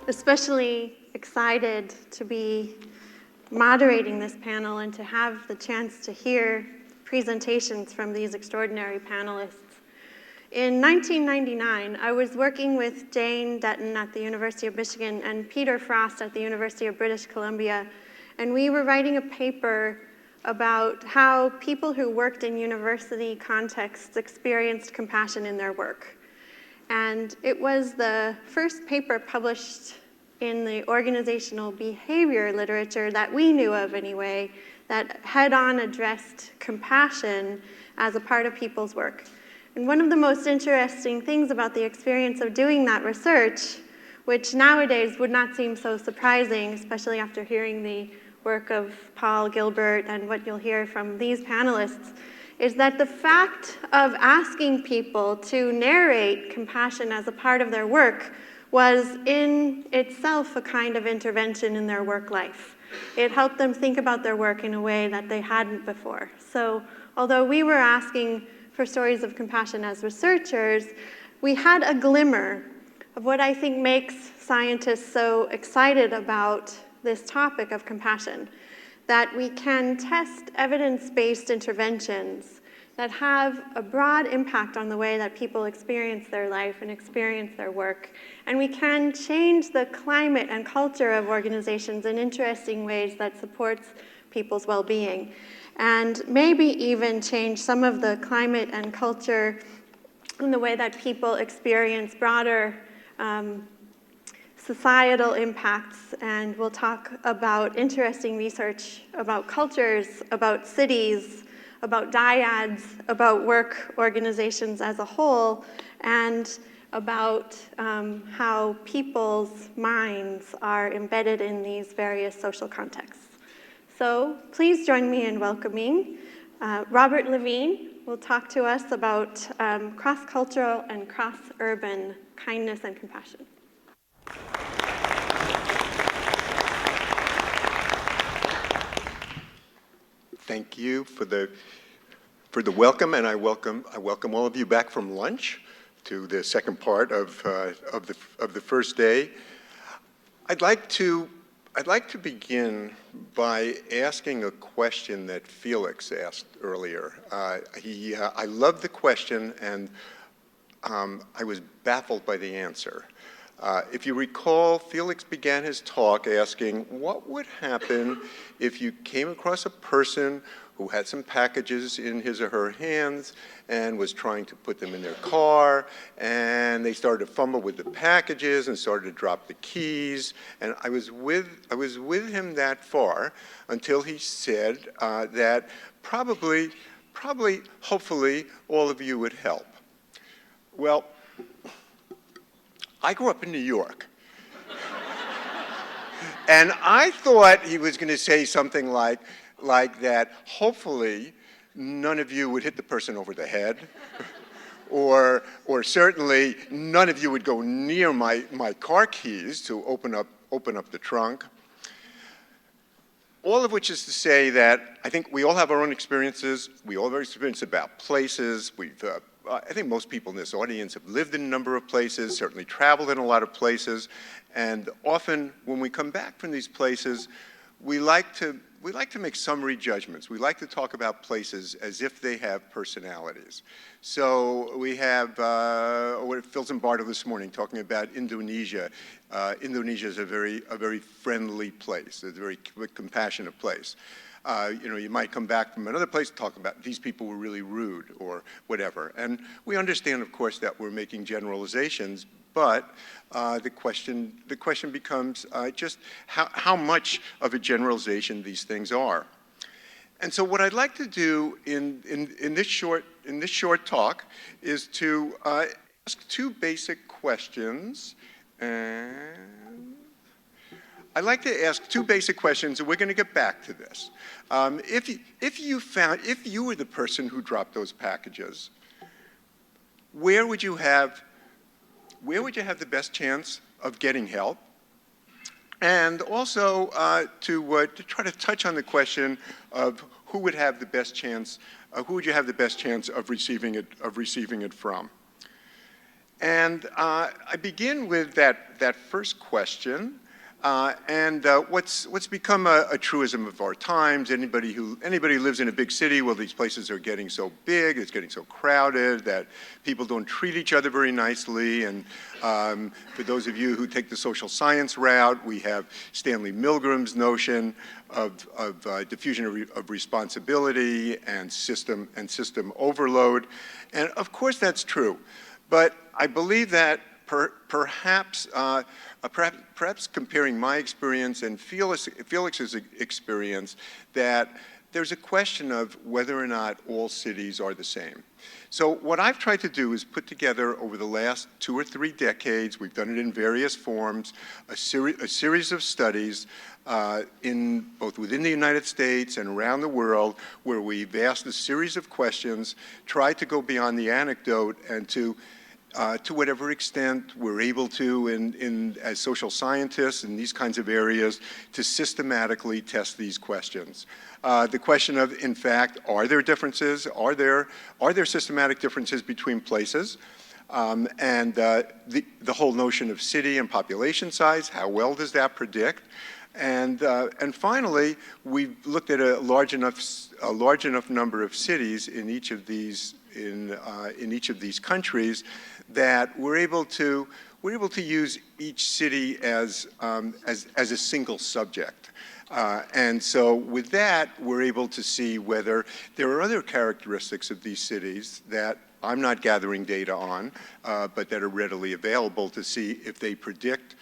especially excited to be moderating this panel and to have the chance to hear presentations from these extraordinary panelists. In 1999, I was working with Jane Dutton at the University of Michigan and Peter Frost at the University of British Columbia, and we were writing a paper about how people who worked in university contexts experienced compassion in their work. And it was the first paper published in the organizational behavior literature that we knew of anyway, that head-on addressed compassion as a part of people's work. And one of the most interesting things about the experience of doing that research, which nowadays would not seem so surprising, especially after hearing the work of Paul Gilbert and what you'll hear from these panelists, is that the fact of asking people to narrate compassion as a part of their work was in itself a kind of intervention in their work life. It helped them think about their work in a way that they hadn't before. So although we were asking for stories of compassion as researchers, we had a glimmer of what I think makes scientists so excited about this topic of compassion, that we can test evidence-based interventions that have a broad impact on the way that people experience their life and experience their work. And we can change the climate and culture of organizations in interesting ways that supports people's well-being. And maybe even change some of the climate and culture in the way that people experience broader societal impacts. And we'll talk about interesting research about cultures, about cities, about dyads, about work organizations as a whole, and about how people's minds are embedded in these various social contexts. So please join me in welcoming Robert Levine. Will talk to us about cross-cultural and cross-urban kindness and compassion. Thank you for the welcome, and I welcome all of you back from lunch to the second part of the first day. I'd like to begin by asking a question that Felix asked earlier. I loved the question, and I was baffled by the answer. If you recall, Felix began his talk asking, what would happen if you came across a person who had some packages in his or her hands and was trying to put them in their car, and they started to fumble with the packages and started to drop the keys. And I was with him that far until he said that probably, hopefully, all of you would help. Well, I grew up in New York. And I thought he was going to say something like that, hopefully none of you would hit the person over the head, or certainly none of you would go near my car keys to open up the trunk. All of which is to say that I think we all have our own experiences. We all have experiences about places. I think most people in this audience have lived in a number of places, certainly traveled in a lot of places, and often when we come back from these places, we like to make summary judgments. We like to talk about places as if they have personalities. So we have Phil Zimbardo this morning talking about Indonesia. Indonesia is a very friendly place. It's a very compassionate place. You might come back from another place to talk about these people were really rude or whatever. And we understand, of course, that we're making generalizations, but the question becomes just how much of a generalization these things are. And so what I'd like to do in this short talk is to ask two basic questions. And I'd like to ask two basic questions, and we're going to get back to this. If you were the person who dropped those packages, where would you have the best chance of getting help? And also to try to touch on the question of who would have the best chance, who would you have the best chance of receiving it from? And I begin with that first question, what's become a truism of our times. Anybody who lives in a big city, well, these places are getting so big, it's getting so crowded that people don't treat each other very nicely. And for those of you who take the social science route, we have Stanley Milgram's notion of diffusion of responsibility and system overload. And of course that's true. But I believe that perhaps comparing my experience and Felix's experience, that there's a question of whether or not all cities are the same. So what I've tried to do is put together over the last 2 or 3 decades, we've done it in various forms, a series of studies in both within the United States and around the world, where we've asked a series of questions, tried to go beyond the anecdote, and to whatever extent we're able to, as social scientists in these kinds of areas, to systematically test these questions. The question of, in fact, are there differences? Are there systematic differences between places? The whole notion of city and population size, how well does that predict? And finally, we've looked at a large enough number of cities in each of these countries that we're able to use each city as a single subject. And so with that, we're able to see whether there are other characteristics of these cities that I'm not gathering data on, but that are readily available to see if they predict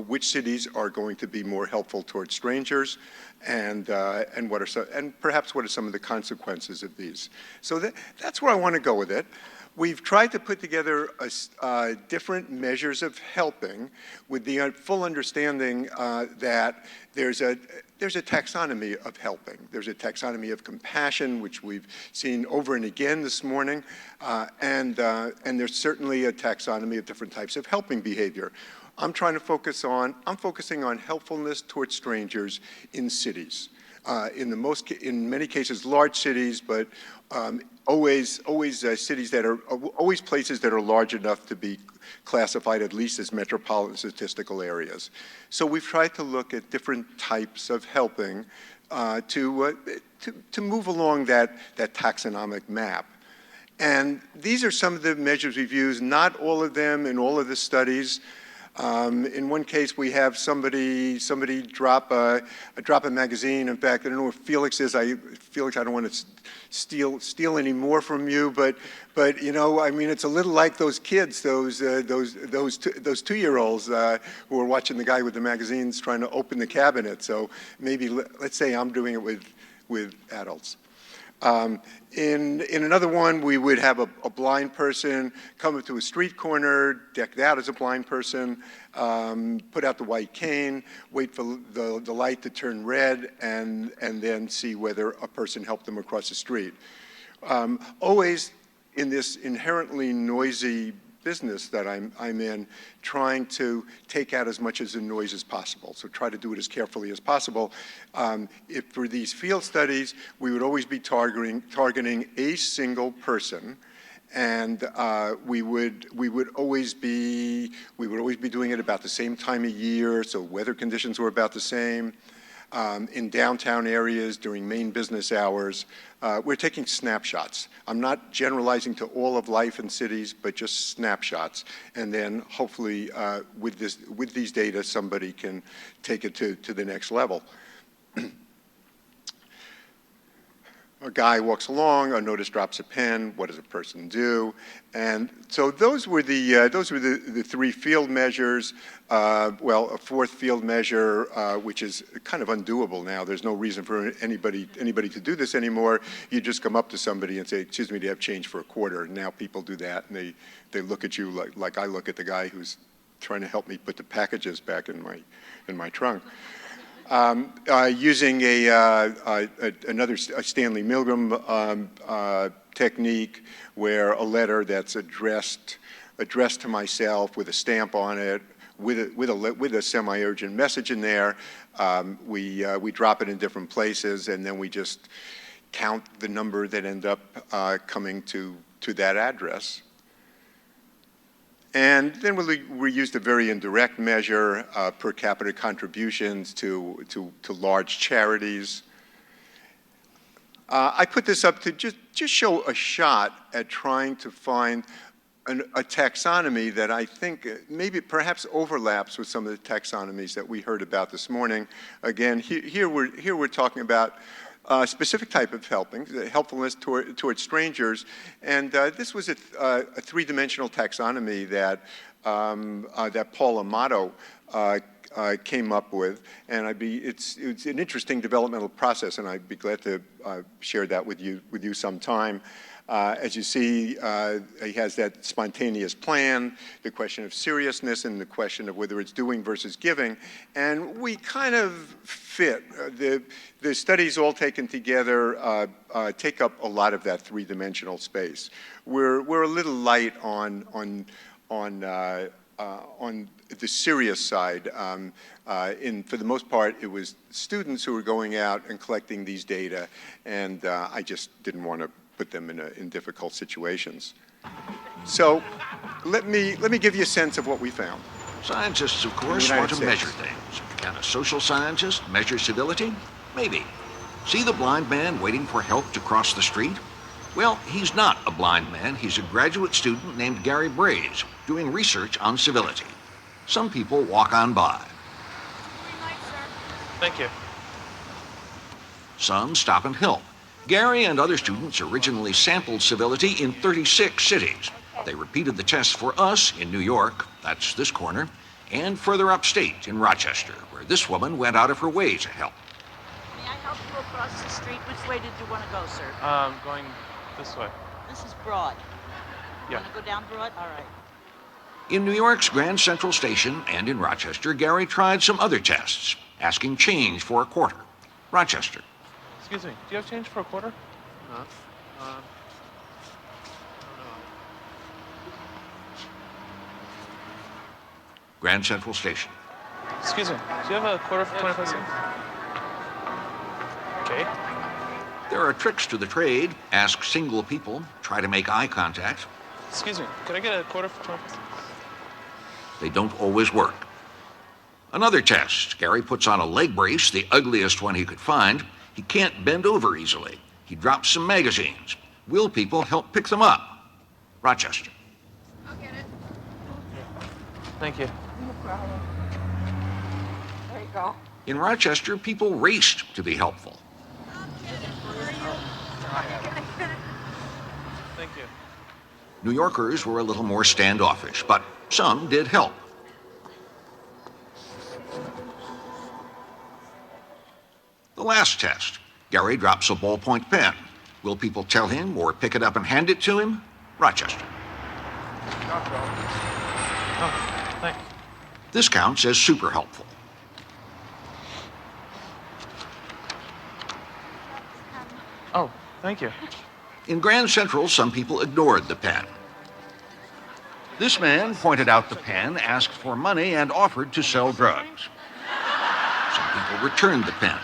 which cities are going to be more helpful towards strangers, and perhaps what are some of the consequences of these. So that's where I want to go with it. We've tried to put together different measures of helping with the full understanding that there's a taxonomy of helping. There's a taxonomy of compassion, which we've seen over and again this morning, and there's certainly a taxonomy of different types of helping behavior. I'm focusing on helpfulness towards strangers in cities. In many cases, large cities, but always cities that are always places that are large enough to be classified at least as metropolitan statistical areas. So we've tried to look at different types of helping to move along that taxonomic map. And these are some of the measures we've used, not all of them in all of the studies. In one case, we have somebody drop a magazine. In fact, I don't know what Felix is. Felix, I don't want to steal any more from you, but you know, I mean, it's a little like those kids, those 2-year-olds who are watching the guy with the magazines trying to open the cabinet. So maybe let's say I'm doing it with adults. In another one, we would have a blind person come up to a street corner, decked out as a blind person, put out the white cane, wait for the light to turn red, and then see whether a person helped them across the street. Always in this inherently noisy business that I'm in, trying to take out as much of the noise as possible. So try to do it as carefully as possible. If for these field studies, we would always be targeting a single person, and we would always be doing it about the same time of year, so weather conditions were about the same. In downtown areas during main business hours. We're taking snapshots. I'm not generalizing to all of life in cities, but just snapshots. And then hopefully with these data, somebody can take it to the next level. A guy walks along, a notice drops a pen, what does a person do? And so those were the 3 field measures. Well, a 4th field measure, which is kind of undoable now. There's no reason for anybody to do this anymore. You just come up to somebody and say, excuse me, do you have change for a quarter? And now people do that, and they look at you like I look at the guy who's trying to help me put the packages back in my trunk. Using another Stanley Milgram technique, where a letter that's addressed to myself with a stamp on it, with a semi-urgent message in there, we drop it in different places, and then we just count the number that end up coming to that address. And then we used a very indirect measure, per capita contributions to large charities. I put this up to just show a shot at trying to find a taxonomy that I think perhaps overlaps with some of the taxonomies that we heard about this morning. Again, here we're talking about a specific type of helpfulness toward strangers, and this was a three-dimensional taxonomy that Paul Amato came up with, and it's an interesting developmental process, and I'd be glad to share that with you sometime. As you see, he has that spontaneous plan, the question of seriousness, and the question of whether it's doing versus giving. And we kind of fit. The studies all taken together take up a lot of that three-dimensional space. We're a little light on the serious side. For the most part, it was students who were going out and collecting these data, and I just didn't want to put them in difficult situations. So let me give you a sense of what we found. Scientists, of course, want to measure things. Can a social scientist measure civility? Maybe. See the blind man waiting for help to cross the street? Well, he's not a blind man. He's a graduate student named Gary Braze, doing research on civility. Some people walk on by. Green light, sir. Thank you. Some stop and help. Gary and other students originally sampled civility in 36 cities. They repeated the tests for us in New York, that's this corner, and further upstate in Rochester, where this woman went out of her way to help. May I help you across the street? Which way did you want to go, sir? Going this way. This is Broad. Yeah. Want to go down Broad? All right. In New York's Grand Central Station and in Rochester, Gary tried some other tests, asking change for a quarter. Rochester. Excuse me, do you have change for a quarter? No. Grand Central Station. Excuse me, do you have a quarter for 25 cents? Okay. There are tricks to the trade. Ask single people. Try to make eye contact. Excuse me, could I get a quarter for 25 cents? They don't always work. Another test. Gary puts on a leg brace, the ugliest one he could find. He can't bend over easily. He drops some magazines. Will people help pick them up? Rochester. I'll get it. Thank you. No problem. There you go. In Rochester, people raced to be helpful. Thank you. New Yorkers were a little more standoffish, but some did help. The last test. Gary drops a ballpoint pen. Will people tell him or pick it up and hand it to him? Rochester. Oh, thanks. This counts as super helpful. Oh, thank you. In Grand Central, some people ignored the pen. This man pointed out the pen, asked for money, and offered to sell drugs. Some people returned the pen.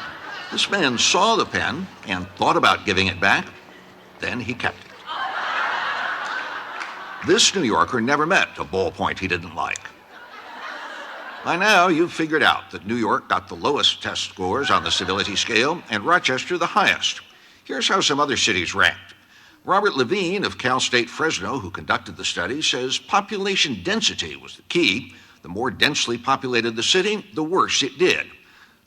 This man saw the pen and thought about giving it back. Then he kept it. This New Yorker never met a ballpoint he didn't like. By now, you've figured out that New York got the lowest test scores on the civility scale and Rochester the highest. Here's how some other cities ranked. Robert Levine of Cal State Fresno, who conducted the study, says population density was the key. The more densely populated the city, the worse it did.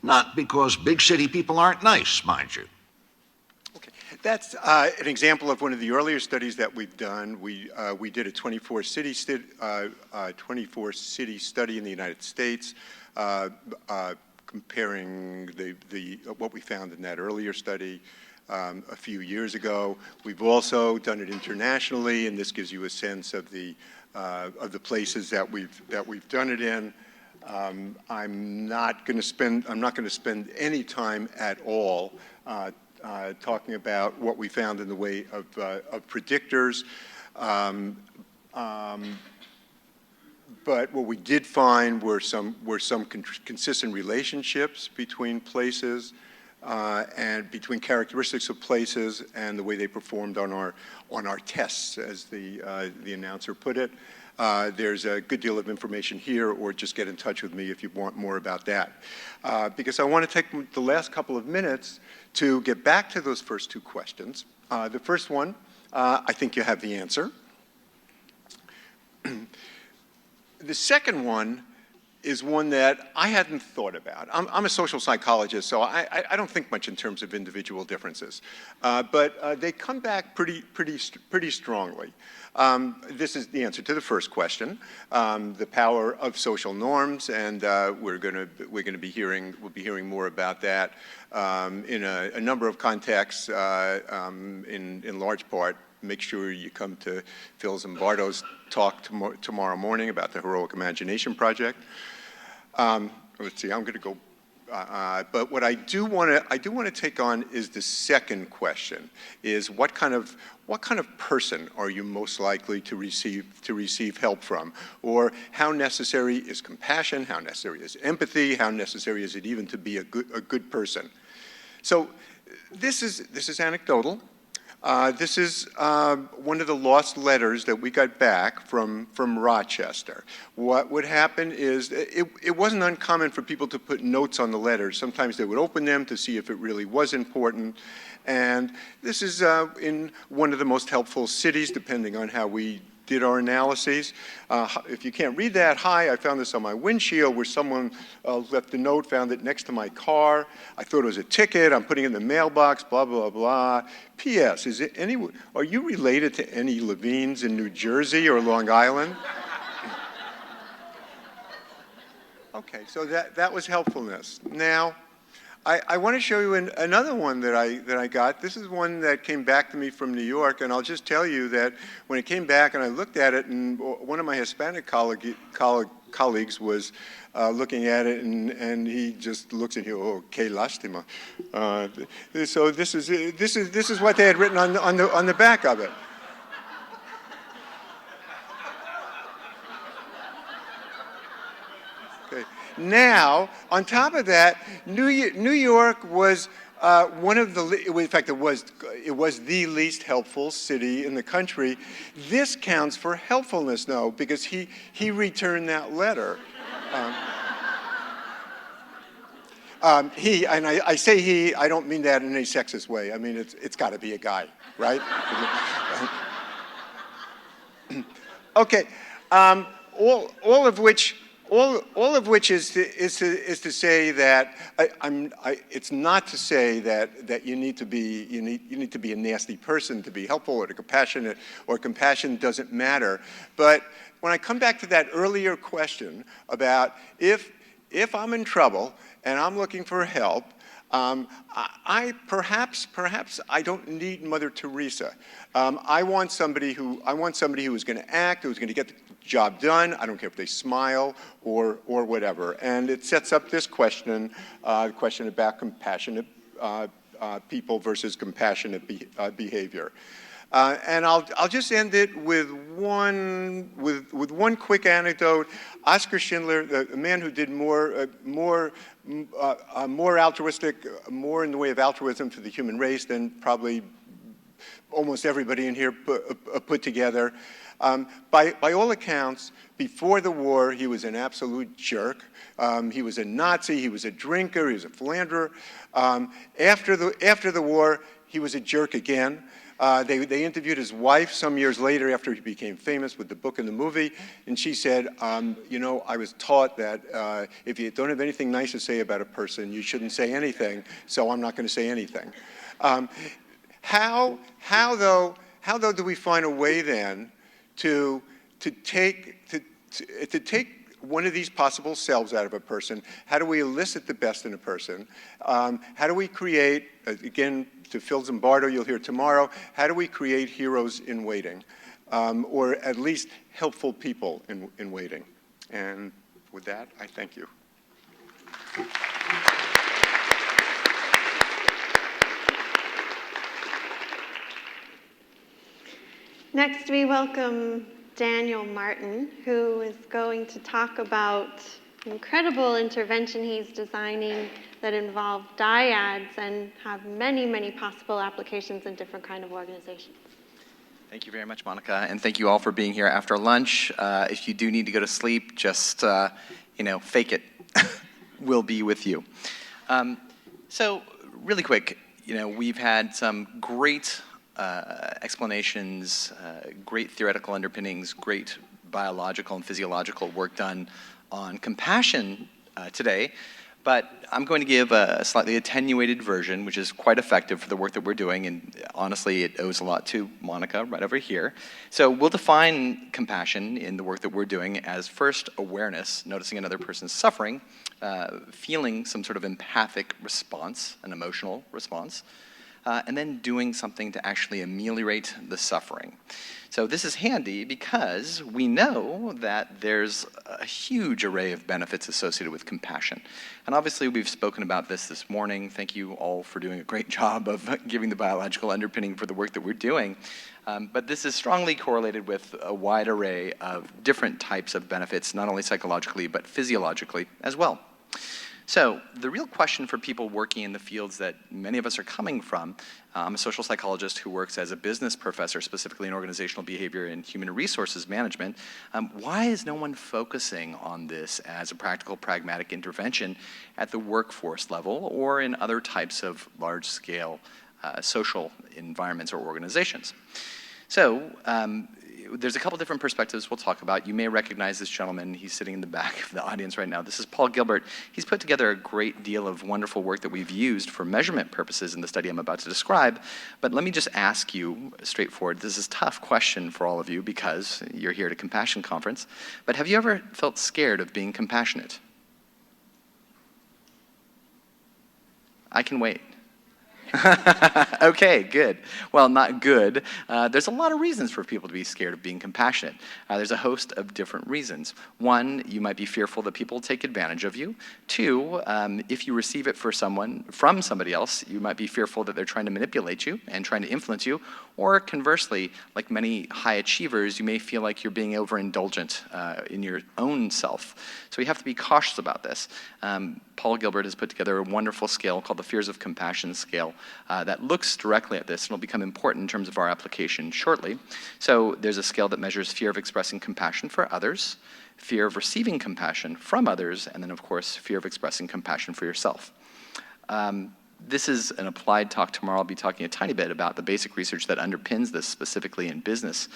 Not because big city people aren't nice, mind you. Okay, that's an example of one of the earlier studies that we've done. We did a 24-city study in the United States, comparing what we found in that earlier study a few years ago. We've also done it internationally, and this gives you a sense of the places that we've done it in. I'm not going to spend any time at all talking about what we found in the way of predictors. But what we did find were some consistent relationships between places and between characteristics of places and the way they performed on our tests, as the announcer put it. There's a good deal of information here, or just get in touch with me if you want more about that. Because I want to take the last couple of minutes to get back to those first two questions. The first one, I think you have the answer. The second one is one that I hadn't thought about. I'm a social psychologist, so I don't think much in terms of individual differences. But they come back pretty strongly. This is the answer to the first question, the power of social norms, and we'll be hearing more about that in a number of contexts, in large part. Make sure you come to Phil Zimbardo's talk tomorrow morning about the Heroic Imagination Project. Let's see, I'm going to go. But what I do want to take on is the second question: is what kind of person are you most likely to receive help from, or how necessary is compassion? How necessary is empathy? How necessary is it even to be a good person? So this is anecdotal. This is one of the lost letters that we got back from Rochester. What would happen is it wasn't uncommon for people to put notes on the letters. Sometimes they would open them to see if it really was important. And this is in one of the most helpful cities, depending on how we did our analyses. If you can't read that, hi, I found this on my windshield where someone left a note, found it next to my car. I thought it was a ticket. I'm putting it in the mailbox, blah, blah, blah. P.S. Are you related to any Levines in New Jersey or Long Island? Okay, so that was helpfulness. Now, I want to show you another one that I got. This is one that came back to me from New York, and I'll just tell you that when it came back and I looked at it, and one of my Hispanic colleagues was looking at it, and he just looks at you, oh, que lástima. So this is what they had written on the back of it. Now, on top of that, New York was one of the, in fact, it was the least helpful city in the country. This counts for helpfulness, though, because he returned that letter. He, and I say he, I don't mean that in a sexist way. I mean, it's got to be a guy, right? Okay, all of which is to say that it's not to say that you need to be a nasty person to be helpful or to compassionate, or compassion doesn't matter. But when I come back to that earlier question about if I'm in trouble and I'm looking for help, perhaps I don't need Mother Teresa. I want somebody who is going to act, who's going to get the job done. I don't care if they smile or whatever. And it sets up this question, question about compassionate people versus compassionate behavior. And I'll just end it with one quick anecdote. Oskar Schindler, the man who did more altruistic, more in the way of altruism for the human race than probably almost everybody in here put together. By all accounts, before the war, he was an absolute jerk. He was a Nazi. He was a drinker. He was a philanderer. After the war, he was a jerk again. They interviewed his wife some years later after he became famous with the book and the movie, and she said, you know, I was taught that if you don't have anything nice to say about a person, you shouldn't say anything, so I'm not going to say anything. How though do we find a way then to take one of these possible selves out of a person? How do we elicit the best in a person? How do we create, again, to Phil Zimbardo, you'll hear tomorrow, how do we create heroes in waiting? Or at least helpful people in waiting? And with that, I thank you. Next, we welcome Daniel Martin, who is going to talk about an incredible intervention he's designing that involve dyads and have many, many possible applications in different kinds of organizations. Thank you very much, Monica, and thank you all for being here after lunch. If you do need to go to sleep, just, fake it. We'll be with you. So, really quick, we've had some great explanations, great theoretical underpinnings, great biological and physiological work done on compassion today. But I'm going to give a slightly attenuated version, which is quite effective for the work that we're doing, and honestly, it owes a lot to Monica right over here. So we'll define compassion in the work that we're doing as first awareness, noticing another person's suffering, feeling some sort of empathic response, an emotional response, and then doing something to actually ameliorate the suffering. So this is handy because we know that there's a huge array of benefits associated with compassion. And obviously we've spoken about this morning. Thank you all for doing a great job of giving the biological underpinning for the work that we're doing. But this is strongly correlated with a wide array of different types of benefits, not only psychologically, but physiologically as well. So the real question for people working in the fields that many of us are coming from, I'm a social psychologist who works as a business professor, specifically in organizational behavior and human resources management. Why is no one focusing on this as a practical, pragmatic intervention at the workforce level or in other types of large-scale social environments or organizations? So there's a couple different perspectives we'll talk about. You may recognize this gentleman. He's sitting in the back of the audience right now. This is Paul Gilbert. He's put together a great deal of wonderful work that we've used for measurement purposes in the study I'm about to describe. But let me just ask you straightforward. This is a tough question for all of you because you're here at a compassion conference. But have you ever felt scared of being compassionate? I can wait. Okay, good. Well, not good. There's a lot of reasons for people to be scared of being compassionate. There's a host of different reasons. One, you might be fearful that people will take advantage of you. Two, if you receive it from somebody else, you might be fearful that they're trying to manipulate you and trying to influence you. Or conversely, like many high achievers, you may feel like you're being overindulgent in your own self. So you have to be cautious about this. Paul Gilbert has put together a wonderful scale called the Fears of Compassion scale that looks directly at this and will become important in terms of our application shortly. So there's a scale that measures fear of expressing compassion for others, fear of receiving compassion from others, and then of course, fear of expressing compassion for yourself. This is an applied talk tomorrow. I'll be talking a tiny bit about the basic research that underpins this specifically in business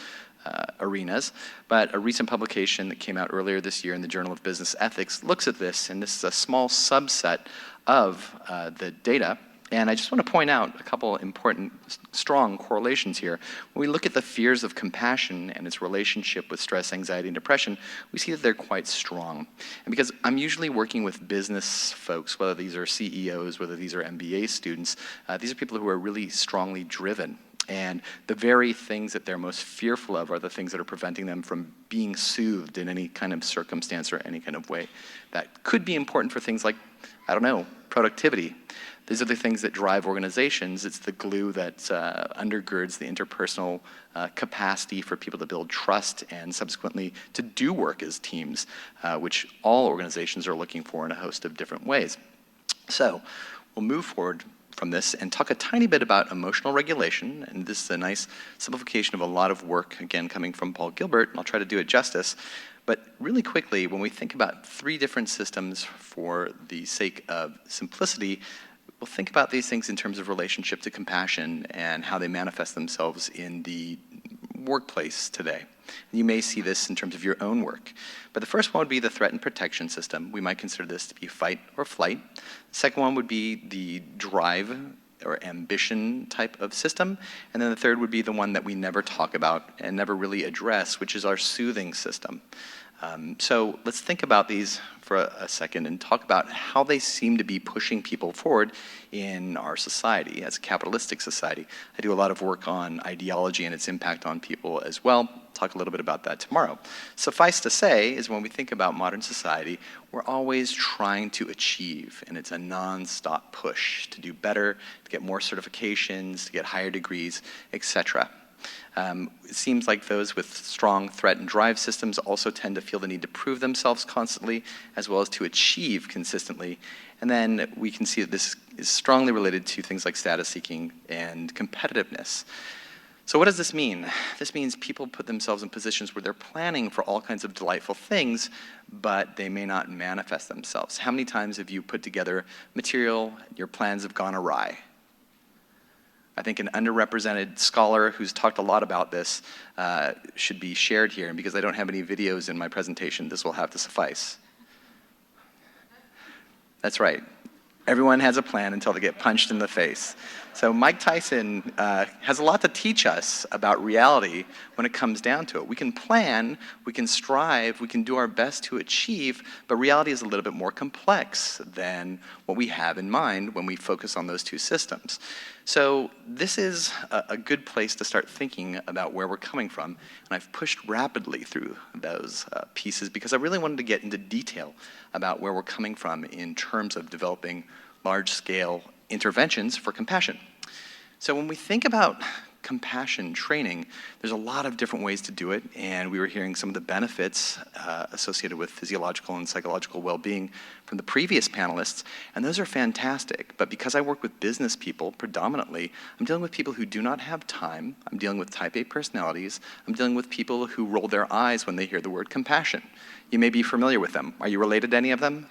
arenas, but a recent publication that came out earlier this year in the Journal of Business Ethics looks at this, and this is a small subset of the data. And I just want to point out a couple important, strong correlations here. When we look at the fears of compassion and its relationship with stress, anxiety, and depression, we see that they're quite strong. And because I'm usually working with business folks, whether these are CEOs, whether these are MBA students, these are people who are really strongly driven. And the very things that they're most fearful of are the things that are preventing them from being soothed in any kind of circumstance or any kind of way. That could be important for things like, productivity. These are the things that drive organizations. It's the glue that undergirds the interpersonal capacity for people to build trust and subsequently to do work as teams, which all organizations are looking for in a host of different ways. So we'll move forward from this and talk a tiny bit about emotional regulation. And this is a nice simplification of a lot of work, again, coming from Paul Gilbert, and I'll try to do it justice. But really quickly, when we think about three different systems for the sake of simplicity, we'll think about these things in terms of relationship to compassion and how they manifest themselves in the workplace today. You may see this in terms of your own work. But the first one would be the threat and protection system. We might consider this to be fight or flight. The second one would be the drive or ambition type of system. And then the third would be the one that we never talk about and never really address, which is our soothing system. So let's think about these for a second and talk about how they seem to be pushing people forward in our society, as a capitalistic society. I do a lot of work on ideology and its impact on people as well. Talk a little bit about that tomorrow. Suffice to say is when we think about modern society, we're always trying to achieve, and it's a non-stop push to do better, to get more certifications, to get higher degrees, etc. It seems like those with strong threat and drive systems also tend to feel the need to prove themselves constantly, as well as to achieve consistently. And then we can see that this is strongly related to things like status seeking and competitiveness. So what does this mean? This means people put themselves in positions where they're planning for all kinds of delightful things, but they may not manifest themselves. How many times have you put together material, your plans have gone awry? I think an underrepresented scholar who's talked a lot about this should be shared here, and because I don't have any videos in my presentation, this will have to suffice. That's right. Everyone has a plan until they get punched in the face. So Mike Tyson has a lot to teach us about reality when it comes down to it. We can plan, we can strive, we can do our best to achieve, but reality is a little bit more complex than what we have in mind when we focus on those two systems. So this is a good place to start thinking about where we're coming from. And I've pushed rapidly through those pieces because I really wanted to get into detail about where we're coming from in terms of developing large-scale interventions for compassion. So when we think about compassion training, there's a lot of different ways to do it, and we were hearing some of the benefits associated with physiological and psychological well-being from the previous panelists, and those are fantastic. But because I work with business people predominantly, I'm dealing with people who do not have time, I'm dealing with type A personalities, I'm dealing with people who roll their eyes when they hear the word compassion. You may be familiar with them. Are you related to any of them?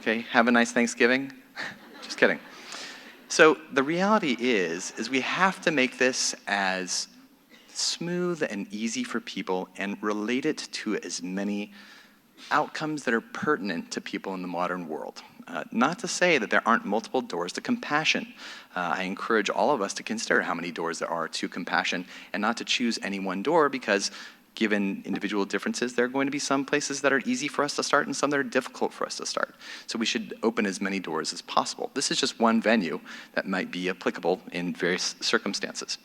Okay, have a nice Thanksgiving. Just kidding. So the reality is we have to make this as smooth and easy for people and relate it to as many outcomes that are pertinent to people in the modern world. Not to say that there aren't multiple doors to compassion. I encourage all of us to consider how many doors there are to compassion and not to choose any one door, because given individual differences, there are going to be some places that are easy for us to start and some that are difficult for us to start. So we should open as many doors as possible. This is just one venue that might be applicable in various circumstances.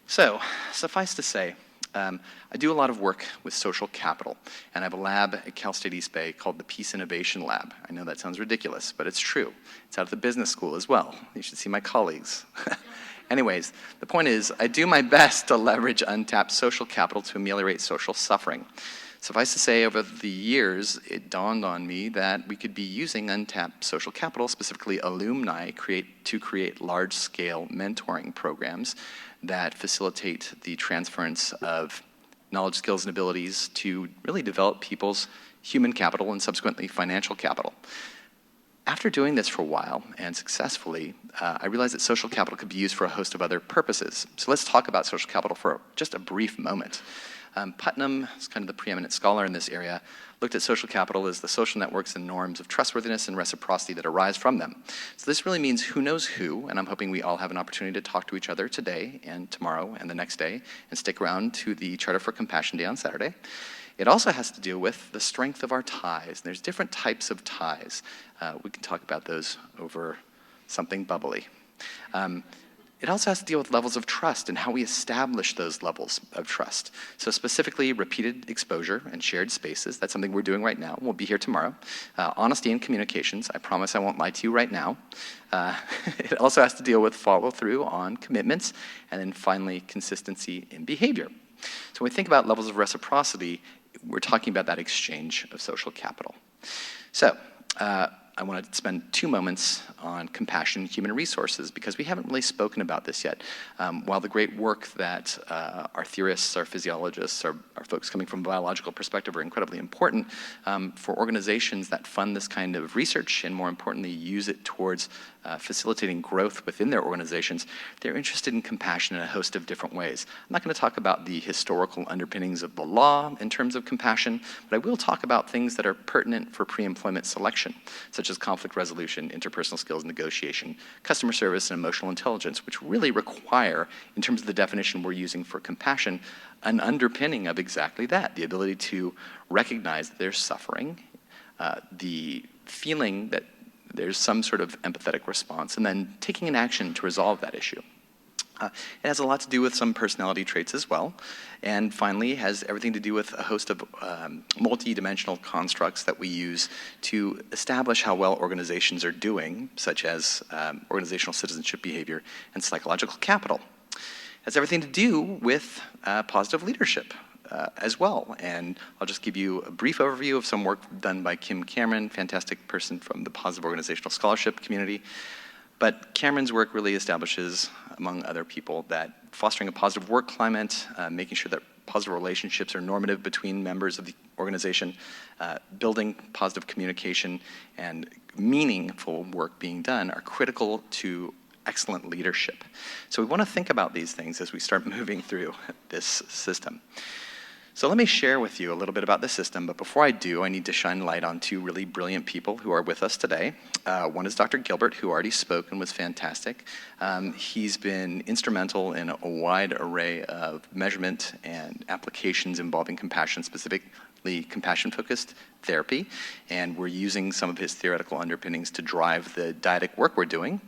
So, suffice to say, I do a lot of work with social capital, and I have a lab at Cal State East Bay called the Peace Innovation Lab. I know that sounds ridiculous, but it's true. It's out of the business school as well. You should see my colleagues. Anyways, the point is, I do my best to leverage untapped social capital to ameliorate social suffering. Suffice to say, over the years, it dawned on me that we could be using untapped social capital, specifically alumni, to create large-scale mentoring programs that facilitate the transference of knowledge, skills, and abilities to really develop people's human capital and subsequently financial capital. After doing this for a while, and successfully, I realized that social capital could be used for a host of other purposes. So let's talk about social capital for just a brief moment. Putnam is kind of the preeminent scholar in this area, looked at social capital as the social networks and norms of trustworthiness and reciprocity that arise from them. So this really means who knows who, and I'm hoping we all have an opportunity to talk to each other today and tomorrow and the next day, and stick around to the Charter for Compassion Day on Saturday. It also has to do with the strength of our ties. There's different types of ties. We can talk about those over something bubbly. It also has to deal with levels of trust and how we establish those levels of trust. So specifically, repeated exposure and shared spaces. That's something we're doing right now. We'll be here tomorrow. Honesty and communications. I promise I won't lie to you right now. It also has to deal with follow-through on commitments. And then finally, consistency in behavior. So when we think about levels of reciprocity, we're talking about that exchange of social capital. So, I want to spend 2 moments on compassion and human resources, because we haven't really spoken about this yet. While the great work that our theorists, our physiologists, our folks coming from a biological perspective are incredibly important for organizations that fund this kind of research and, more importantly, use it towards facilitating growth within their organizations, they're interested in compassion in a host of different ways. I'm not going to talk about the historical underpinnings of the law in terms of compassion, but I will talk about things that are pertinent for pre-employment selection, such as conflict resolution, interpersonal skills, negotiation, customer service, and emotional intelligence, which really require, in terms of the definition we're using for compassion, an underpinning of exactly that, the ability to recognize that there's suffering, the feeling that there's some sort of empathetic response, and then taking an action to resolve that issue. It has a lot to do with some personality traits as well. And finally, it has everything to do with a host of multi-dimensional constructs that we use to establish how well organizations are doing, such as organizational citizenship behavior and psychological capital. It has everything to do with positive leadership as well. And I'll just give you a brief overview of some work done by Kim Cameron, fantastic person from the positive organizational scholarship community. But Cameron's work really establishes, among other people, that fostering a positive work climate, making sure that positive relationships are normative between members of the organization, building positive communication, and meaningful work being done are critical to excellent leadership. So we want to think about these things as we start moving through this system. So let me share with you a little bit about the system, but before I do, I need to shine light on two really brilliant people who are with us today. One is Dr. Gilbert, who already spoke and was fantastic. He's been instrumental in a wide array of measurement and applications involving compassion, specifically compassion-focused therapy, and we're using some of his theoretical underpinnings to drive the dyadic work we're doing.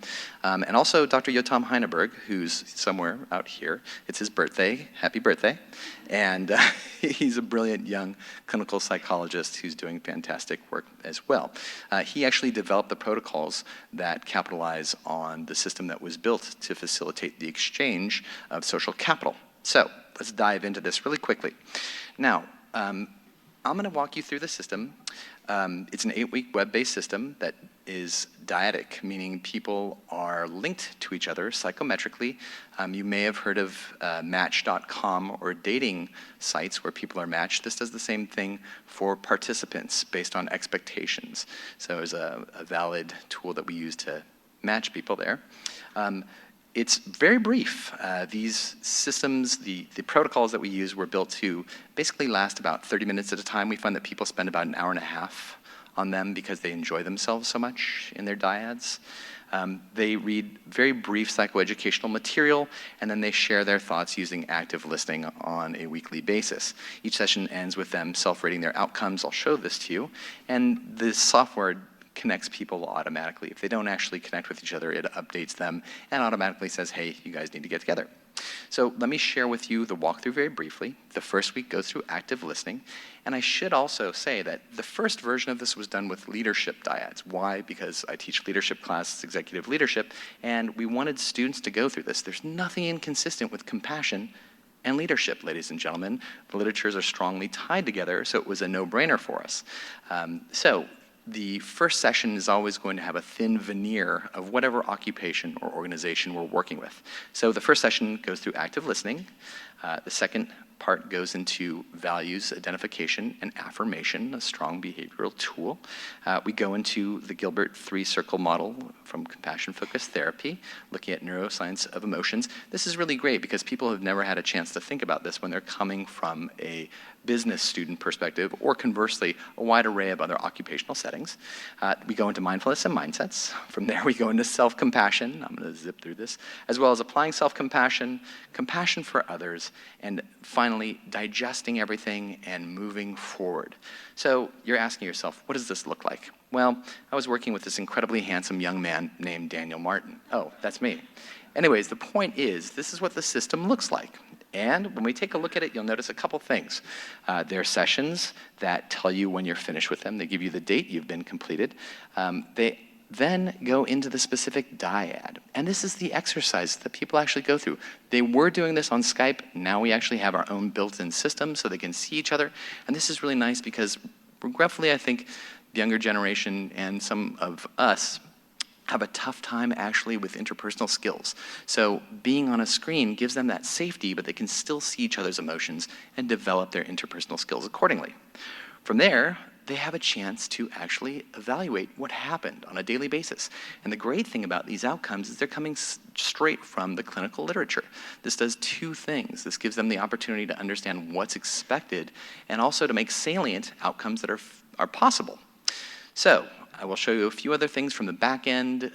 And also Dr. Yotam Heineberg, who's somewhere out here. It's his birthday. Happy birthday. And he's a brilliant young clinical psychologist who's doing fantastic work as well. He actually developed the protocols that capitalize on the system that was built to facilitate the exchange of social capital. So let's dive into this really quickly. Now, I'm going to walk you through the system. It's an 8-week web-based system that is dyadic, meaning people are linked to each other psychometrically. You may have heard of Match.com or dating sites where people are matched. This does the same thing for participants based on expectations. So it's a valid tool that we use to match people there. It's very brief. These systems, the protocols that we use were built to basically last about 30 minutes at a time. We find that people spend about an hour and a half on them because they enjoy themselves so much in their dyads. They read very brief psychoeducational material, and then they share their thoughts using active listening on a weekly basis. Each session ends with them self-rating their outcomes. I'll show this to you. And the software connects people automatically. If they don't actually connect with each other, it updates them and automatically says, hey, you guys need to get together. So let me share with you the walkthrough very briefly. The first week goes through active listening. And I should also say that the first version of this was done with leadership dyads. Why? Because I teach leadership classes, executive leadership, and we wanted students to go through this. There's nothing inconsistent with compassion and leadership, ladies and gentlemen. The literatures are strongly tied together, so it was a no-brainer for us. The first session is always going to have a thin veneer of whatever occupation or organization we're working with. So the first session goes through active listening. The second part goes into values identification and affirmation, a strong behavioral tool. We go into the Gilbert 3-circle model from compassion-focused therapy, looking at neuroscience of emotions. This is really great because people have never had a chance to think about this when they're coming from a business student perspective, or conversely, a wide array of other occupational settings. We go into mindfulness and mindsets. From there, we go into self-compassion. I'm going to zip through this, as well as applying self-compassion, compassion for others, and finally, digesting everything and moving forward. So you're asking yourself, what does this look like? Well, I was working with this incredibly handsome young man named Daniel Martin. Oh, that's me. Anyways, the point is, this is what the system looks like. And when we take a look at it, you'll notice a couple things. There are sessions that tell you when you're finished with them. They give you the date you've been completed. They then go into the specific dyad. And this is the exercise that people actually go through. They were doing this on Skype. Now we actually have our own built-in system so they can see each other. And this is really nice because regretfully, I think the younger generation and some of us have a tough time actually with interpersonal skills. So being on a screen gives them that safety, but they can still see each other's emotions and develop their interpersonal skills accordingly. From there, they have a chance to actually evaluate what happened on a daily basis. And the great thing about these outcomes is they're coming straight from the clinical literature. This does two things. This gives them the opportunity to understand what's expected and also to make salient outcomes that are possible. So I will show you a few other things from the back end.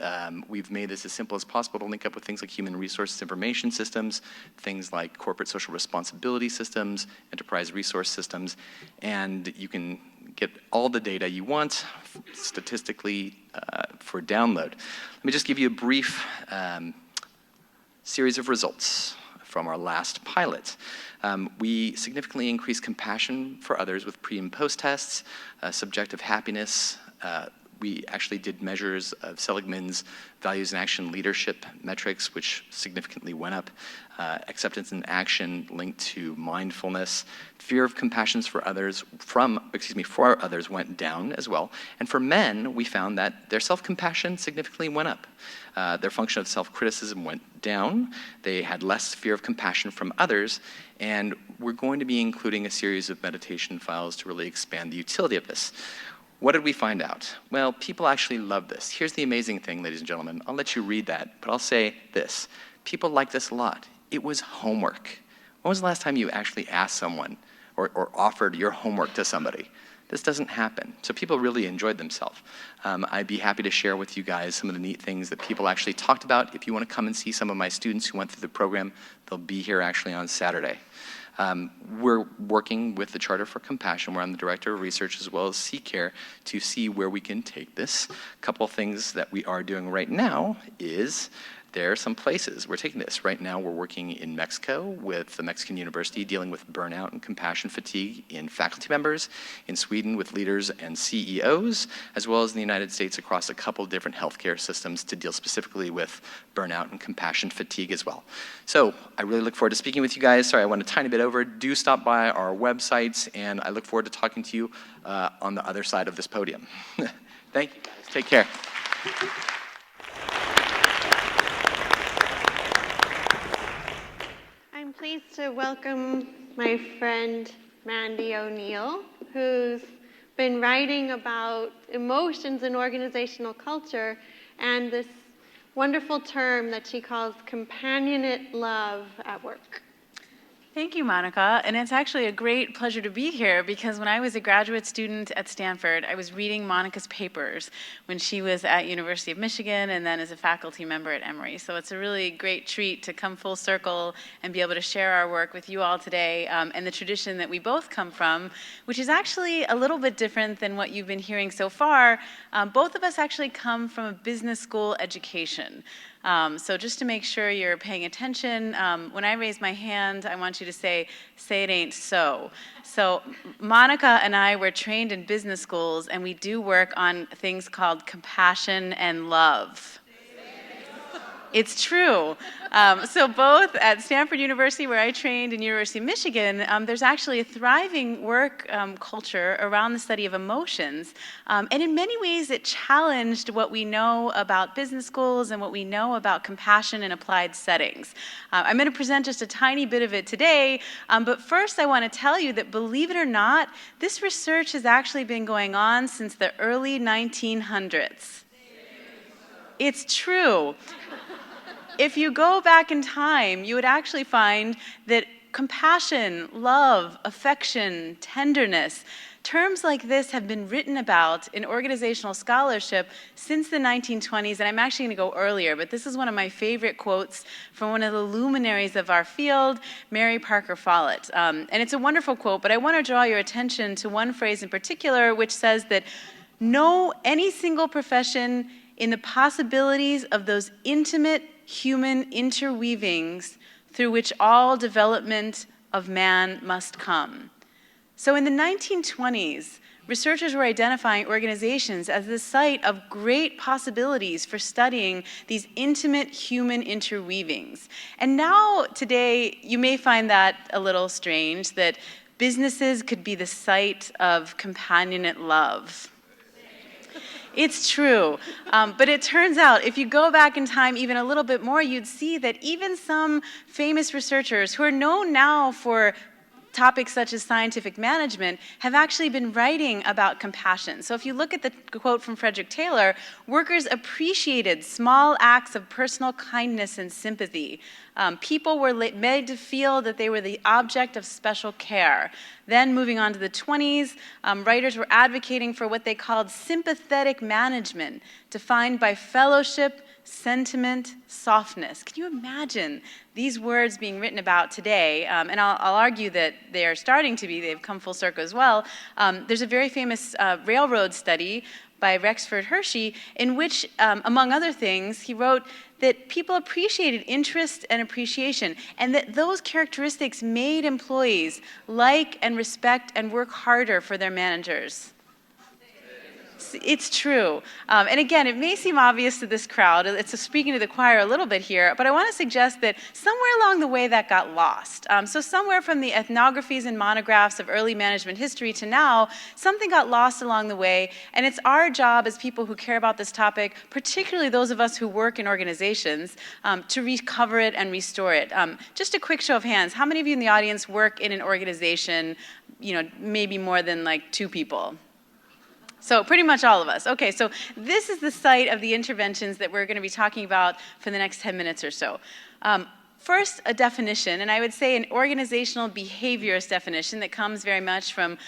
We've made this as simple as possible to link up with things like human resources information systems, things like corporate social responsibility systems, enterprise resource systems, and you can get all the data you want statistically for download. Let me just give you a brief series of results from our last pilot. We significantly increased compassion for others with pre and post tests, subjective happiness, We actually did measures of Seligman's values and action leadership metrics, which significantly went up. Acceptance and action linked to mindfulness. Fear of compassion for others for others went down as well. And for men, we found that their self-compassion significantly went up. Their function of self-criticism went down. They had less fear of compassion from others. And we're going to be including a series of meditation files to really expand the utility of this. What did we find out? Well, people actually love this. Here's the amazing thing, ladies and gentlemen. I'll let you read that, but I'll say this. People like this a lot. It was homework. When was the last time you actually asked someone or offered your homework to somebody? This doesn't happen. So people really enjoyed themselves. I'd be happy to share with you guys some of the neat things that people actually talked about. If you want to come and see some of my students who went through the program, they'll be here actually on Saturday. We're working with the Charter for Compassion. We're on the Director of Research as well as CCARE to see where we can take this. A couple of things that we are doing right now is there are some places we're taking this. Right now we're working in Mexico with the Mexican University dealing with burnout and compassion fatigue in faculty members, in Sweden with leaders and CEOs, as well as in the United States across a couple different healthcare systems to deal specifically with burnout and compassion fatigue as well. So I really look forward to speaking with you guys. Sorry, I went a tiny bit over. Do stop by our websites, and I look forward to talking to you on the other side of this podium. Thank you guys. Take care. I'm pleased to welcome my friend Mandy O'Neill, who's been writing about emotions in organizational culture and this wonderful term that she calls companionate love at work. Thank you, Monica. And it's actually a great pleasure to be here because when I was a graduate student at Stanford, I was reading Monica's papers when she was at University of Michigan and then as a faculty member at Emory. So it's a really great treat to come full circle and be able to share our work with you all today and the tradition that we both come from, which is actually a little bit different than what you've been hearing so far. Both of us actually come from a business school education. So just to make sure you're paying attention, when I raise my hand, I want you to say it ain't so. So Monica and I were trained in business schools, and we do work on things called compassion and love. It's true. So both at Stanford University, where I trained, and University of Michigan, there's actually a thriving work culture around the study of emotions. And in many ways, it challenged what we know about business schools and what we know about compassion in applied settings. I'm going to present just a tiny bit of it today, but first I want to tell you that, believe it or not, this research has actually been going on since the early 1900s. It's true. If you go back in time, you would actually find that compassion, love, affection, tenderness, terms like this have been written about in organizational scholarship since the 1920s, and I'm actually going to go earlier, but this is one of my favorite quotes from one of the luminaries of our field, Mary Parker Follett. And it's a wonderful quote, but I want to draw your attention to one phrase in particular, which says that any single profession in the possibilities of those intimate human interweavings through which all development of man must come. So in the 1920s, researchers were identifying organizations as the site of great possibilities for studying these intimate human interweavings. And now, today, you may find that a little strange, that businesses could be the site of companionate love. It's true, but it turns out if you go back in time even a little bit more, you'd see that even some famous researchers who are known now for topics such as scientific management have actually been writing about compassion. So if you look at the quote from Frederick Taylor, workers appreciated small acts of personal kindness and sympathy. People were made to feel that they were the object of special care. Then moving on to the 20s, writers were advocating for what they called sympathetic management, defined by fellowship, sentiment, softness. Can you imagine these words being written about today? And I'll argue that they are starting to be, they've come full circle as well. There's a very famous railroad study by Rexford Hershey in which, among other things, he wrote that people appreciated interest and appreciation, and that those characteristics made employees like and respect and work harder for their managers. It's true. And again, it may seem obvious to this crowd. It's speaking to the choir a little bit here, but I want to suggest that somewhere along the way that got lost. So somewhere from the ethnographies and monographs of early management history to now, something got lost along the way, and it's our job as people who care about this topic, particularly those of us who work in organizations, to recover it and restore it. Just a quick show of hands. How many of you in the audience work in an organization, maybe more than like 2 people? So pretty much all of us. Okay, so this is the site of the interventions that we're going to be talking about for the next 10 minutes or so. First, a definition, and I would say an organizational behaviorist definition that comes very much from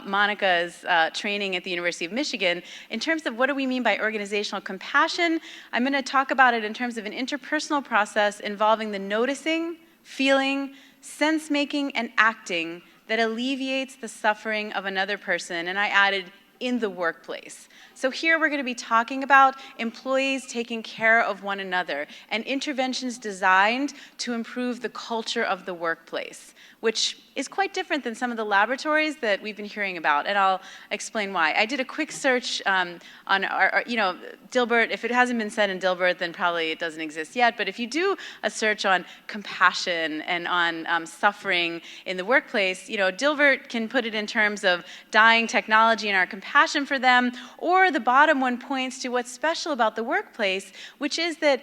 Monica's training at the University of Michigan. In terms of what do we mean by organizational compassion, I'm going to talk about it in terms of an interpersonal process involving the noticing, feeling, sense-making, and acting that alleviates the suffering of another person, and I added in the workplace. So here we're going to be talking about employees taking care of one another and interventions designed to improve the culture of the workplace, which is quite different than some of the laboratories that we've been hearing about, and I'll explain why. I did a quick search on our Dilbert. If it hasn't been said in Dilbert, then probably it doesn't exist yet, but if you do a search on compassion and on suffering in the workplace, Dilbert can put it in terms of dying technology and our compassion for them, or the bottom one points to what's special about the workplace, which is that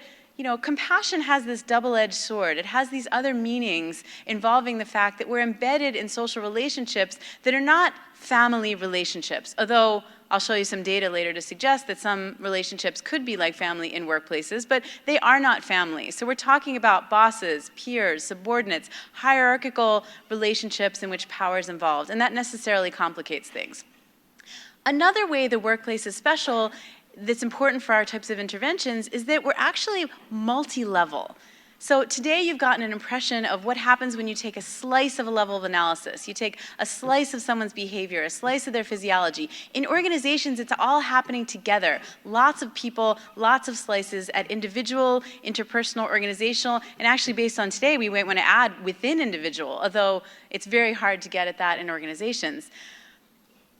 compassion has this double-edged sword. It has these other meanings involving the fact that we're embedded in social relationships that are not family relationships, although I'll show you some data later to suggest that some relationships could be like family in workplaces, but they are not family. So we're talking about bosses, peers, subordinates, hierarchical relationships in which power is involved, and that necessarily complicates things. Another way the workplace is special that's important for our types of interventions is that we're actually multi-level. So today you've gotten an impression of what happens when you take a slice of a level of analysis. You take a slice of someone's behavior, a slice of their physiology. In organizations, it's all happening together. Lots of people, lots of slices at individual, interpersonal, organizational, and actually based on today, we might want to add within individual, although it's very hard to get at that in organizations.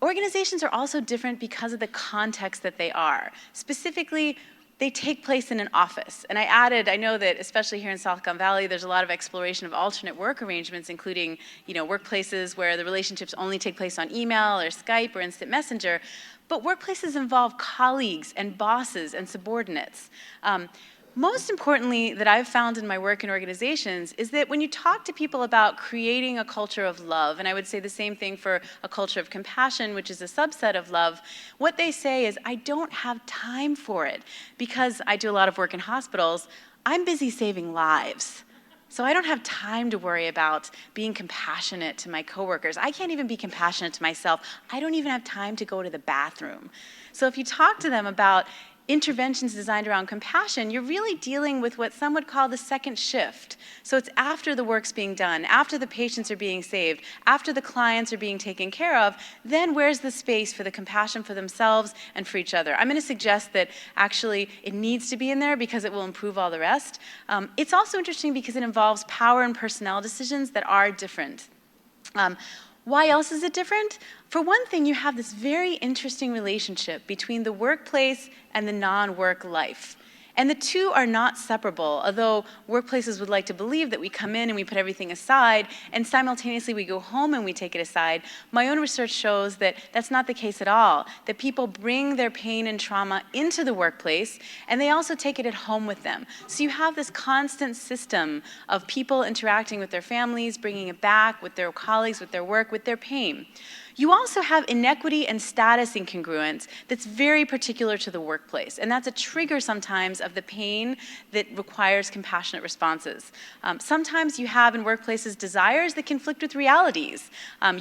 Organizations are also different because of the context that they are. Specifically, they take place in an office. And I know that especially here in Silicon Valley, there's a lot of exploration of alternate work arrangements, including workplaces where the relationships only take place on email or Skype or instant messenger. But workplaces involve colleagues and bosses and subordinates. Most importantly, that I've found in my work in organizations is that when you talk to people about creating a culture of love, and I would say the same thing for a culture of compassion, which is a subset of love, what they say is, I don't have time for it because I do a lot of work in hospitals. I'm busy saving lives. So I don't have time to worry about being compassionate to my coworkers. I can't even be compassionate to myself. I don't even have time to go to the bathroom. So if you talk to them about interventions designed around compassion, you're really dealing with what some would call the second shift. So it's after the work's being done, after the patients are being saved, after the clients are being taken care of, then where's the space for the compassion for themselves and for each other? I'm going to suggest that actually it needs to be in there because it will improve all the rest. It's also interesting because it involves power and personnel decisions that are different. Why else is it different? For one thing, you have this very interesting relationship between the workplace and the non-work life. And the two are not separable, although workplaces would like to believe that we come in and we put everything aside, and simultaneously we go home and we take it aside. My own research shows that that's not the case at all, that people bring their pain and trauma into the workplace, and they also take it at home with them. So you have this constant system of people interacting with their families, bringing it back with their colleagues, with their work, with their pain. You also have inequity and status incongruence that's very particular to the workplace, and that's a trigger sometimes of the pain that requires compassionate responses. Sometimes you have in workplaces desires that conflict with realities.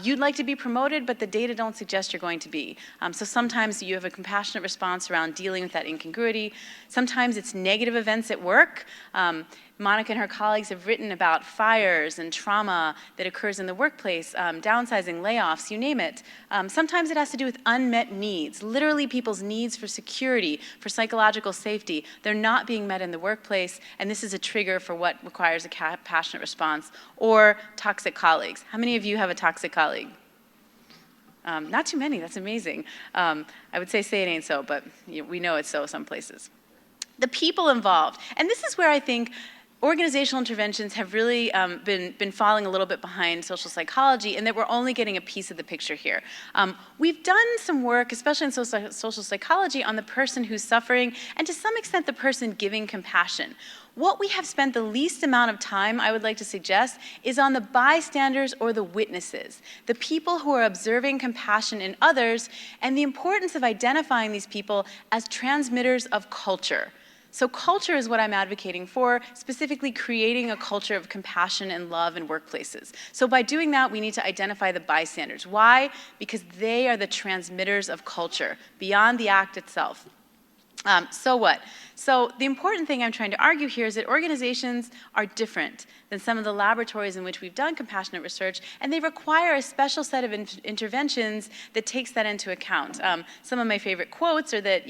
You'd like to be promoted, but the data don't suggest you're going to be. So sometimes you have a compassionate response around dealing with that incongruity. Sometimes it's negative events at work. Monica and her colleagues have written about fires and trauma that occurs in the workplace, downsizing, layoffs, you name it. Sometimes it has to do with unmet needs, literally people's needs for security, for psychological safety. They're not being met in the workplace, and this is a trigger for what requires a passionate response. Or toxic colleagues. How many of you have a toxic colleague? Not too many, that's amazing. I would say it ain't so, but we know it's so some places. The people involved, and this is where I think organizational interventions have really been falling a little bit behind social psychology, and that we're only getting a piece of the picture here. We've done some work, especially in social psychology, on the person who's suffering, and to some extent the person giving compassion. What we have spent the least amount of time, I would like to suggest, is on the bystanders or the witnesses, the people who are observing compassion in others, and the importance of identifying these people as transmitters of culture. So culture is what I'm advocating for, specifically creating a culture of compassion and love in workplaces. So by doing that, we need to identify the bystanders. Why? Because they are the transmitters of culture, beyond the act itself. So what? So the important thing I'm trying to argue here is that organizations are different than some of the laboratories in which we've done compassionate research, and they require a special set of interventions that takes that into account. Some of my favorite quotes are that,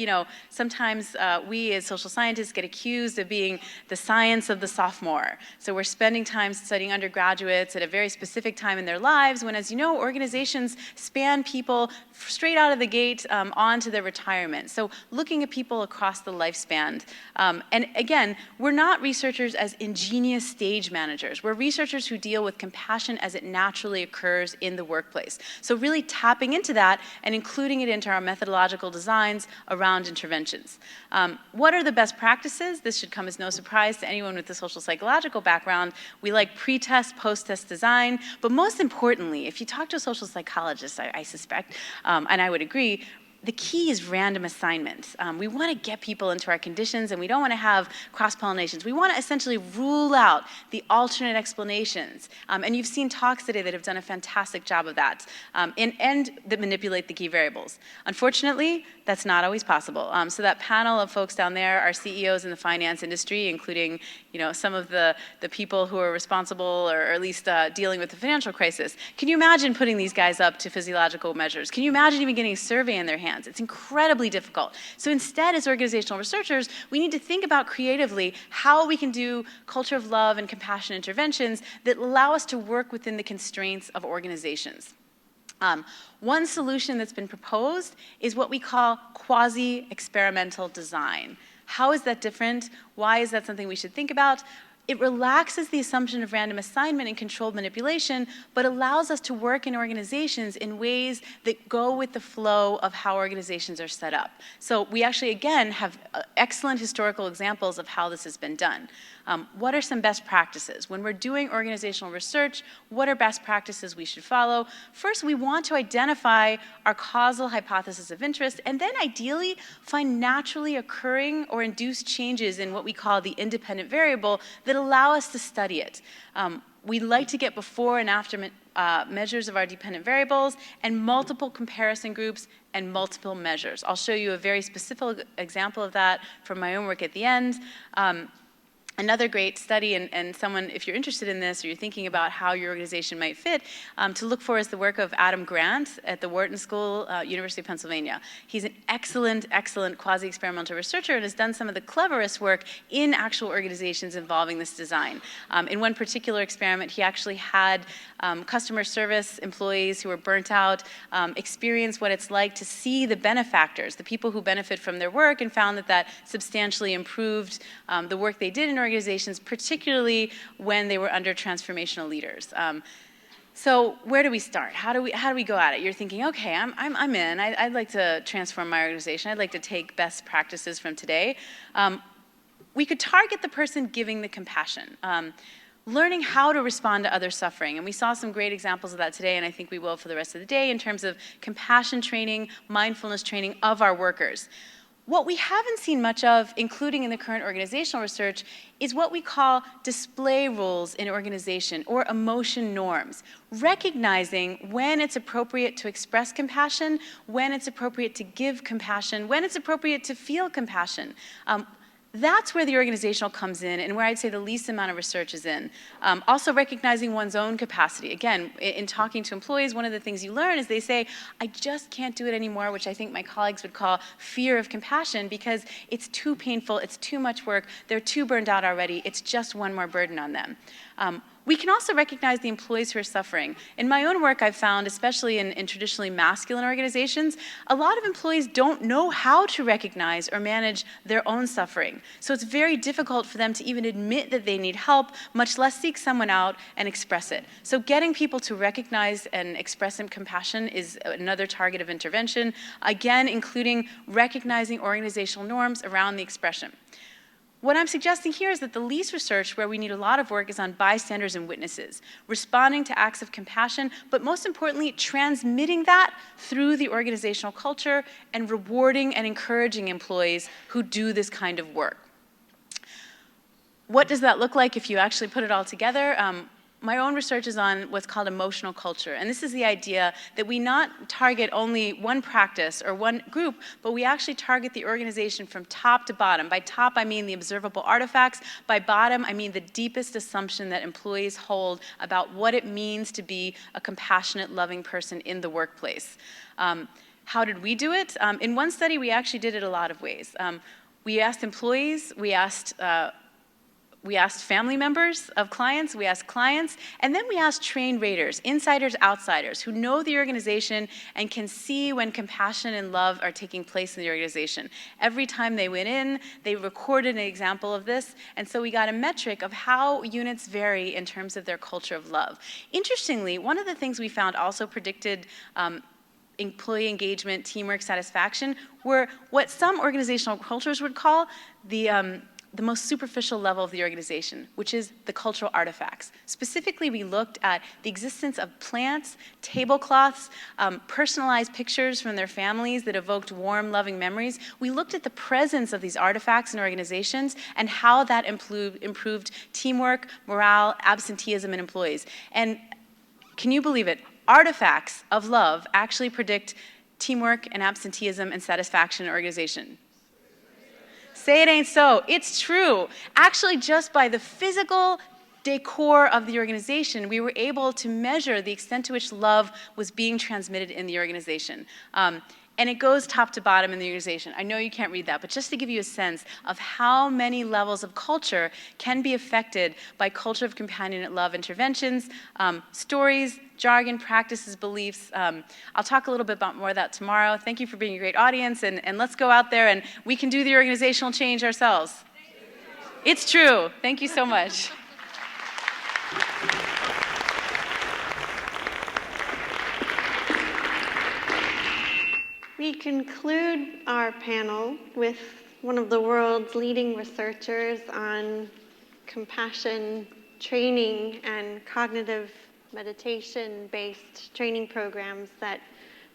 sometimes we as social scientists get accused of being the science of the sophomore. So we're spending time studying undergraduates at a very specific time in their lives, when, as you know, organizations span people straight out of the gate on to their retirement. So looking at people across the lifespan. And again, we're not researchers as ingenious stage managers. We're researchers who deal with compassion as it naturally occurs in the workplace. So really tapping into that and including it into our methodological designs around interventions. What are the best practices? This should come as no surprise to anyone with a social psychological background. We like pre-test, post-test design, but most importantly, if you talk to a social psychologist, I suspect, and I would agree, the key is random assignment. We want to get people into our conditions, and we don't want to have cross-pollinations. We want to essentially rule out the alternate explanations. And you've seen talks today that have done a fantastic job of that, and that manipulate the key variables. Unfortunately, that's not always possible. So that panel of folks down there are CEOs in the finance industry, including some of the people who are responsible, or at least dealing with the financial crisis. Can you imagine putting these guys up to physiological measures? Can you imagine even getting a survey in their hands? It's incredibly difficult. So instead, as organizational researchers, we need to think about creatively how we can do culture of love and compassion interventions that allow us to work within the constraints of organizations. One solution that's been proposed is what we call quasi-experimental design. How is that different? Why is that something we should think about? It relaxes the assumption of random assignment and controlled manipulation, but allows us to work in organizations in ways that go with the flow of how organizations are set up. So we actually, again, have excellent historical examples of how this has been done. What are some best practices? When we're doing organizational research, what are best practices we should follow? First, we want to identify our causal hypothesis of interest, and then ideally find naturally occurring or induced changes in what we call the independent variable that allow us to study it. We like to get before and after measures of our dependent variables and multiple comparison groups and multiple measures. I'll show you a very specific example of that from my own work at the end. Another great study, and someone, if you're interested in this or you're thinking about how your organization might fit, to look for is the work of Adam Grant at the Wharton School, University of Pennsylvania. He's an excellent, excellent quasi-experimental researcher and has done some of the cleverest work in actual organizations involving this design. In one particular experiment, he actually had customer service employees who were burnt out experience what it's like to see the benefactors, the people who benefit from their work, and found that that substantially improved the work they did in organizations, particularly when they were under transformational leaders. So where do we start? How do we go at it? You're thinking, okay, I'm in. I'd like to transform my organization. I'd like to take best practices from today. We could target the person giving the compassion. Learning how to respond to other suffering. And we saw some great examples of that today, and I think we will for the rest of the day in terms of compassion training, mindfulness training of our workers. What we haven't seen much of, including in the current organizational research, is what we call display rules in organization, or emotion norms. Recognizing when it's appropriate to express compassion, when it's appropriate to give compassion, when it's appropriate to feel compassion. That's where the organizational comes in, and where I'd say the least amount of research is in. Also recognizing one's own capacity. Again, in talking to employees, one of the things you learn is they say, I just can't do it anymore, which I think my colleagues would call fear of compassion, because it's too painful, it's too much work, they're too burned out already, it's just one more burden on them. We can also recognize the employees who are suffering. In my own work, I've found, especially in traditionally masculine organizations, a lot of employees don't know how to recognize or manage their own suffering. So it's very difficult for them to even admit that they need help, much less seek someone out and express it. So getting people to recognize and express compassion is another target of intervention, again, including recognizing organizational norms around the expression. What I'm suggesting here is that the least research where we need a lot of work is on bystanders and witnesses, responding to acts of compassion, but most importantly, transmitting that through the organizational culture and rewarding and encouraging employees who do this kind of work. What does that look like if you actually put it all together? My own research is on what's called emotional culture, and this is the idea that we not target only one practice or one group, but we actually target the organization from top to bottom. By top, I mean the observable artifacts. By bottom, I mean the deepest assumption that employees hold about what it means to be a compassionate, loving person in the workplace. How did we do it? In one study, we actually did it a lot of ways. We asked employees, we asked family members of clients, we asked clients, and then we asked trained raters, insiders, outsiders, who know the organization and can see when compassion and love are taking place in the organization. Every time they went in, they recorded an example of this, and so we got a metric of how units vary in terms of their culture of love. Interestingly, one of the things we found also predicted employee engagement, teamwork, satisfaction, were what some organizational cultures would call the most superficial level of the organization, which is the cultural artifacts. Specifically, we looked at the existence of plants, tablecloths, personalized pictures from their families that evoked warm, loving memories. We looked at the presence of these artifacts in organizations and how that improved teamwork, morale, absenteeism in employees. And can you believe it? Artifacts of love actually predict teamwork and absenteeism and satisfaction in an organization. Say it ain't so. It's true. Actually, just by the physical decor of the organization, we were able to measure the extent to which love was being transmitted in the organization. And it goes top to bottom in the organization. I know you can't read that, but just to give you a sense of how many levels of culture can be affected by culture of companionate love interventions, stories, jargon, practices, beliefs. I'll talk a little bit about more of that tomorrow. Thank you for being a great audience, and let's go out there and we can do the organizational change ourselves. It's true. Thank you so much. We conclude our panel with one of the world's leading researchers on compassion training and cognitive meditation-based training programs that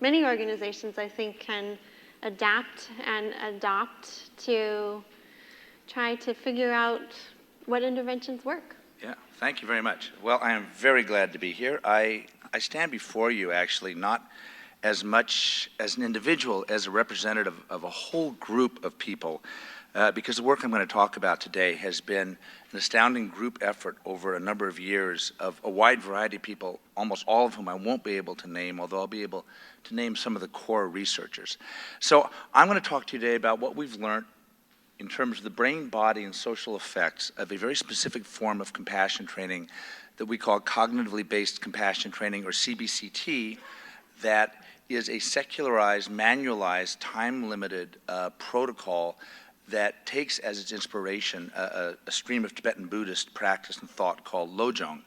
many organizations, I think, can adapt and adopt to try to figure out what interventions work. Yeah, thank you very much. Well, I am very glad to be here. I stand before you actually not as much as an individual as a representative of a whole group of people, because the work I'm going to talk about today has been an astounding group effort over a number of years of a wide variety of people, almost all of whom I won't be able to name, although I'll be able to name some of the core researchers. So I'm going to talk to you today about what we've learned in terms of the brain, body, and social effects of a very specific form of compassion training that we call cognitively based compassion training, or CBCT, that is a secularized, manualized, time-limited protocol that takes as its inspiration a stream of Tibetan Buddhist practice and thought called Lojong.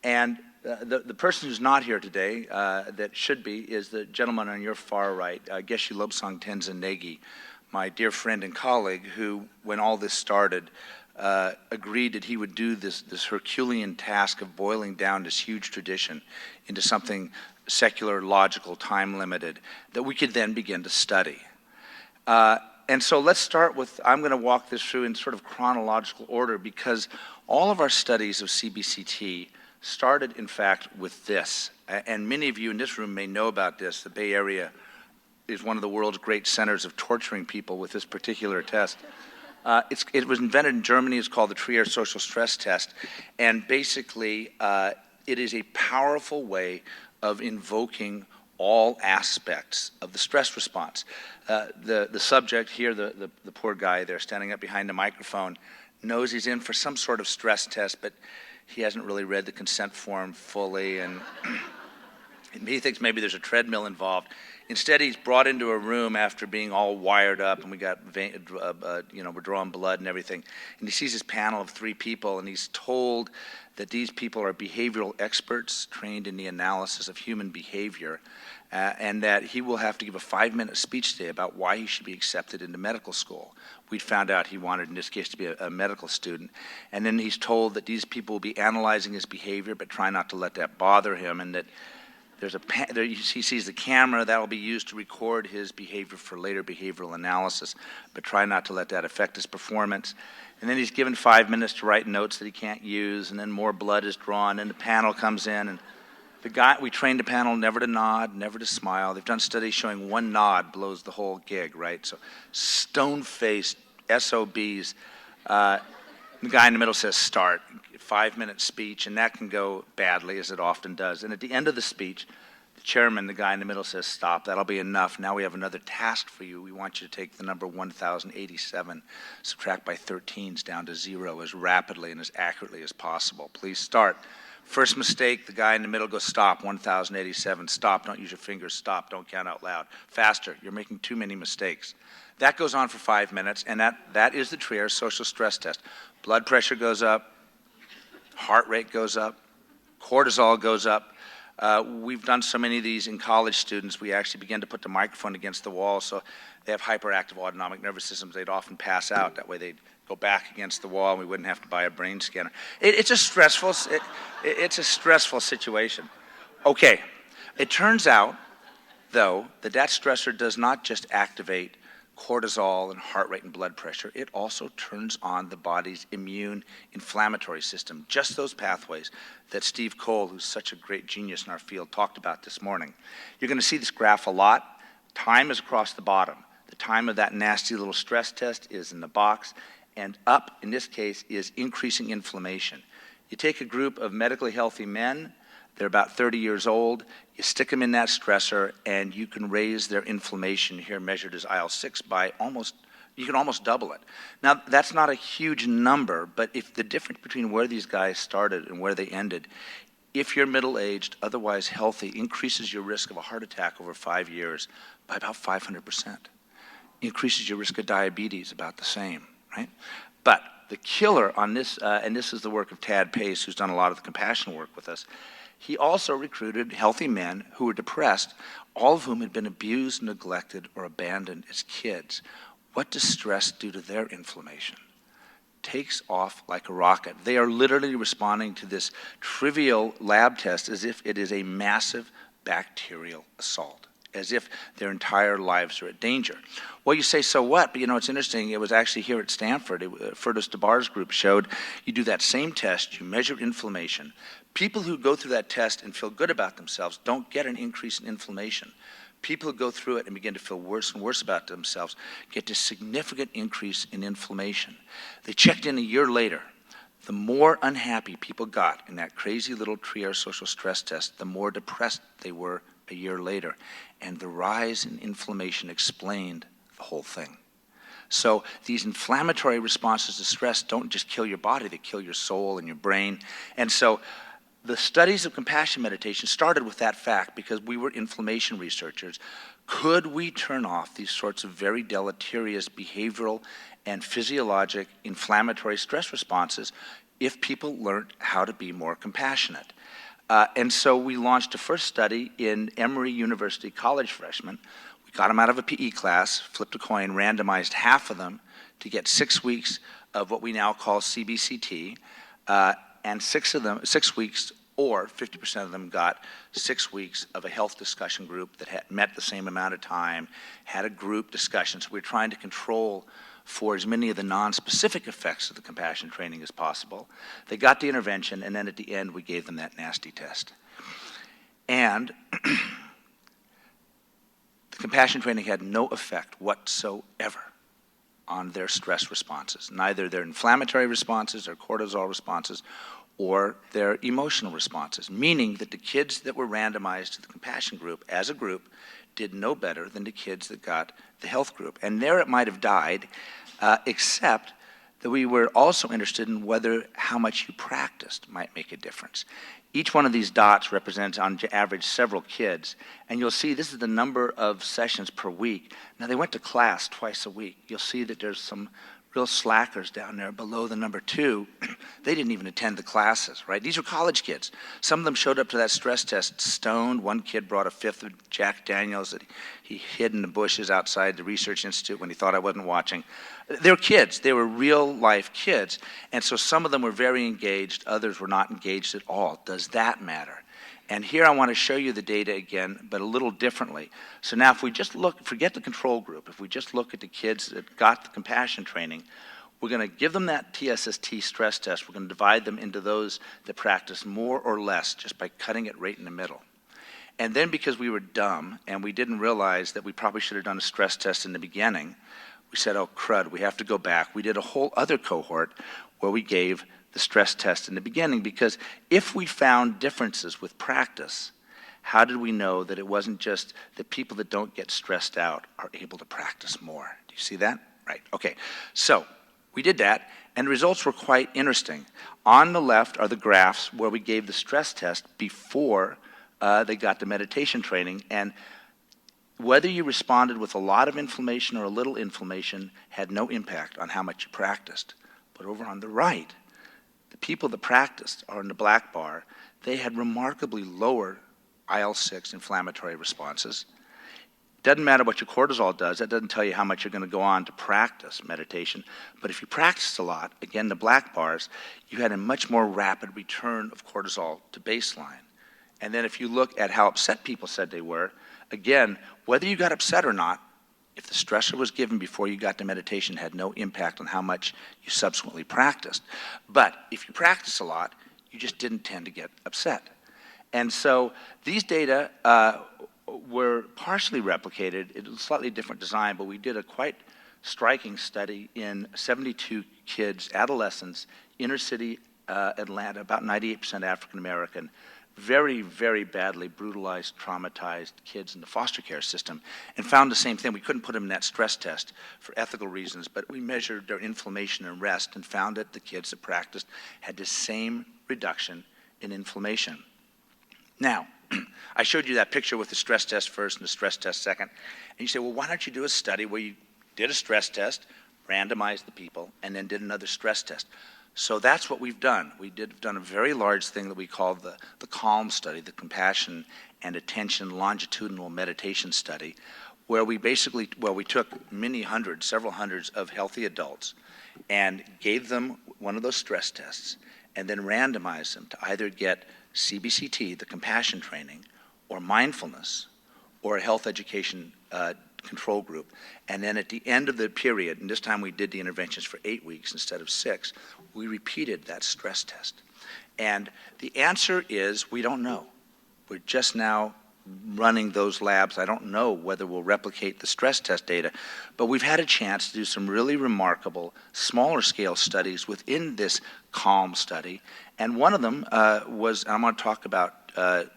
And the person who's not here today, that should be, is the gentleman on your far right, Geshe Lobsang Tenzin Negi, my dear friend and colleague, who, when all this started, agreed that he would do this Herculean task of boiling down this huge tradition into something secular, logical, time-limited, that we could then begin to study. And so let's start with, I'm going to walk this through in sort of chronological order, because all of our studies of CBCT started, in fact, with this. And many of you in this room may know about this. The Bay Area is one of the world's great centers of torturing people with this particular test. It was invented in Germany. It's called the Trier Social Stress Test. And basically, it is a powerful way of invoking all aspects of the stress response. The subject here, the poor guy there standing up behind the microphone, knows he's in for some sort of stress test, but he hasn't really read the consent form fully, and he thinks maybe there's a treadmill involved. Instead, he's brought into a room after being all wired up, and we got, we're drawing blood and everything. And he sees this panel of 3 people, and he's told that these people are behavioral experts trained in the analysis of human behavior, and that he will have to give a 5-minute speech today about why he should be accepted into medical school. We'd found out he wanted, in this case, to be a medical student. And then he's told that these people will be analyzing his behavior, but try not to let that bother him, and that he sees the camera that will be used to record his behavior for later behavioral analysis, but try not to let that affect his performance. And then he's given 5 minutes to write notes that he can't use, and then more blood is drawn, and the panel comes in, and we trained the panel never to nod, never to smile. They've done studies showing 1 nod blows the whole gig, right? So stone-faced SOBs. The guy in the middle says start, 5-minute speech, and that can go badly, as it often does. And at the end of the speech, the chairman, the guy in the middle, says stop, that'll be enough. Now we have another task for you. We want you to take the number 1087, subtract by 13s down to 0 as rapidly and as accurately as possible. Please start. First mistake, the guy in the middle goes stop, 1087, stop, don't use your fingers, stop, don't count out loud. Faster, you're making too many mistakes. That goes on for 5 minutes, and that is the Trier social stress test. Blood pressure goes up, heart rate goes up, cortisol goes up. We've done so many of these in college students, we actually began to put the microphone against the wall, so they have hyperactive autonomic nervous systems. They'd often pass out. That way they'd go back against the wall, and we wouldn't have to buy a brain scanner. It's a stressful situation. Okay, it turns out, though, that stressor does not just activate cortisol and heart rate and blood pressure, it also turns on the body's immune inflammatory system, just those pathways that Steve Cole, who's such a great genius in our field, talked about this morning. You're going to see this graph a lot. Time is across the bottom. The time of that nasty little stress test is in the box, and up, in this case, is increasing inflammation. You take a group of medically healthy men, they're about 30 years old, you stick them in that stressor, and you can raise their inflammation here measured as IL-6 by you can almost double it. Now, that's not a huge number, but if the difference between where these guys started and where they ended, if you're middle-aged, otherwise healthy, increases your risk of a heart attack over 5 years by about 500%. Increases your risk of diabetes about the same, right? But the killer on this, and this is the work of Tad Pace, who's done a lot of the compassion work with us, he also recruited healthy men who were depressed, all of whom had been abused, neglected, or abandoned as kids. What does stress do to their inflammation? Takes off like a rocket. They are literally responding to this trivial lab test as if it is a massive bacterial assault, as if their entire lives are at danger. Well, you say, so what? But it's interesting, it was actually here at Stanford, Fergus DeBar's group showed you do that same test, you measure inflammation. People who go through that test and feel good about themselves don't get an increase in inflammation. People who go through it and begin to feel worse and worse about themselves get a significant increase in inflammation. They checked in a year later. The more unhappy people got in that crazy little Trier social stress test, the more depressed they were a year later. And the rise in inflammation explained the whole thing. So these inflammatory responses to stress don't just kill your body, they kill your soul and your brain. And so the studies of compassion meditation started with that fact because we were inflammation researchers. Could we turn off these sorts of very deleterious behavioral and physiologic inflammatory stress responses if people learned how to be more compassionate? And so we launched a first study in Emory University college freshmen. We got them out of a PE class, flipped a coin, randomized half of them to get 6 weeks of what we now call CBCT, and 6 weeks, or 50% of them got 6 weeks of a health discussion group that had met the same amount of time, had a group discussion. So we're trying to control for as many of the non-specific effects of the compassion training as possible. They got the intervention, and then at the end, we gave them that nasty test. And the compassion training had no effect whatsoever on their stress responses, neither their inflammatory responses or cortisol responses or their emotional responses, meaning that the kids that were randomized to the compassion group as a group did no better than the kids that got the health group. And there it might have died, except that we were also interested in whether how much you practiced might make a difference. Each one of these dots represents, on average, several kids. And you'll see this is the number of sessions per week. Now, they went to class twice a week. You'll see that there's some real slackers down there below the number 2. They didn't even attend the classes, right? These are college kids. Some of them showed up to that stress test stoned. One kid brought a fifth of Jack Daniels that he hid in the bushes outside the research institute when he thought I wasn't watching. They were kids. They were real-life kids. And so some of them were very engaged. Others were not engaged at all. Does that matter? And here I want to show you the data again, but a little differently. So now if we just look, forget the control group, if we just look at the kids that got the compassion training, we're going to give them that TSST stress test. We're going to divide them into those that practice more or less just by cutting it right in the middle. And then because we were dumb and we didn't realize that we probably should have done a stress test in the beginning, we said, oh, crud, we have to go back. We did a whole other cohort where we gave the stress test in the beginning, because if we found differences with practice, how did we know that it wasn't just that people that don't get stressed out are able to practice more? Do you see that? Right. Okay. So we did that, and the results were quite interesting. On the left are the graphs where we gave the stress test before they got the meditation training, and whether you responded with a lot of inflammation or a little inflammation had no impact on how much you practiced. But over on the right, the people that practiced are in the black bar. They had remarkably lower IL-6 inflammatory responses. Doesn't matter what your cortisol does. That doesn't tell you how much you're going to go on to practice meditation. But if you practiced a lot, again, the black bars, you had a much more rapid return of cortisol to baseline. And then if you look at how upset people said they were, again, whether you got upset or not, if the stressor was given before you got to meditation, had no impact on how much you subsequently practiced. But if you practice a lot, you just didn't tend to get upset. And so these data were partially replicated. It was a slightly different design, but we did a quite striking study in 72 kids, adolescents, inner city Atlanta, about 98% African American, very, very badly brutalized, traumatized kids in the foster care system, and found the same thing. We couldn't put them in that stress test for ethical reasons, but we measured their inflammation and rest and found that the kids that practiced had the same reduction in inflammation. Now, I showed you that picture with the stress test first and the stress test second, and you say, well, why don't you do a study where you did a stress test, randomized the people, and then did another stress test? So that's what we've done. We've done a very large thing that we call the CALM study, the Compassion and Attention Longitudinal Meditation Study, where we basically, we took several hundreds of healthy adults and gave them one of those stress tests and then randomized them to either get CBCT, the compassion training, or mindfulness, or a health education control group. And then at the end of the period, and this time we did the interventions for 8 weeks instead of 6, we repeated that stress test. And the answer is we don't know. We're just now running those labs. I don't know whether we'll replicate the stress test data, but we've had a chance to do some really remarkable smaller scale studies within this CALM study. And one of them was, and I'm going to talk about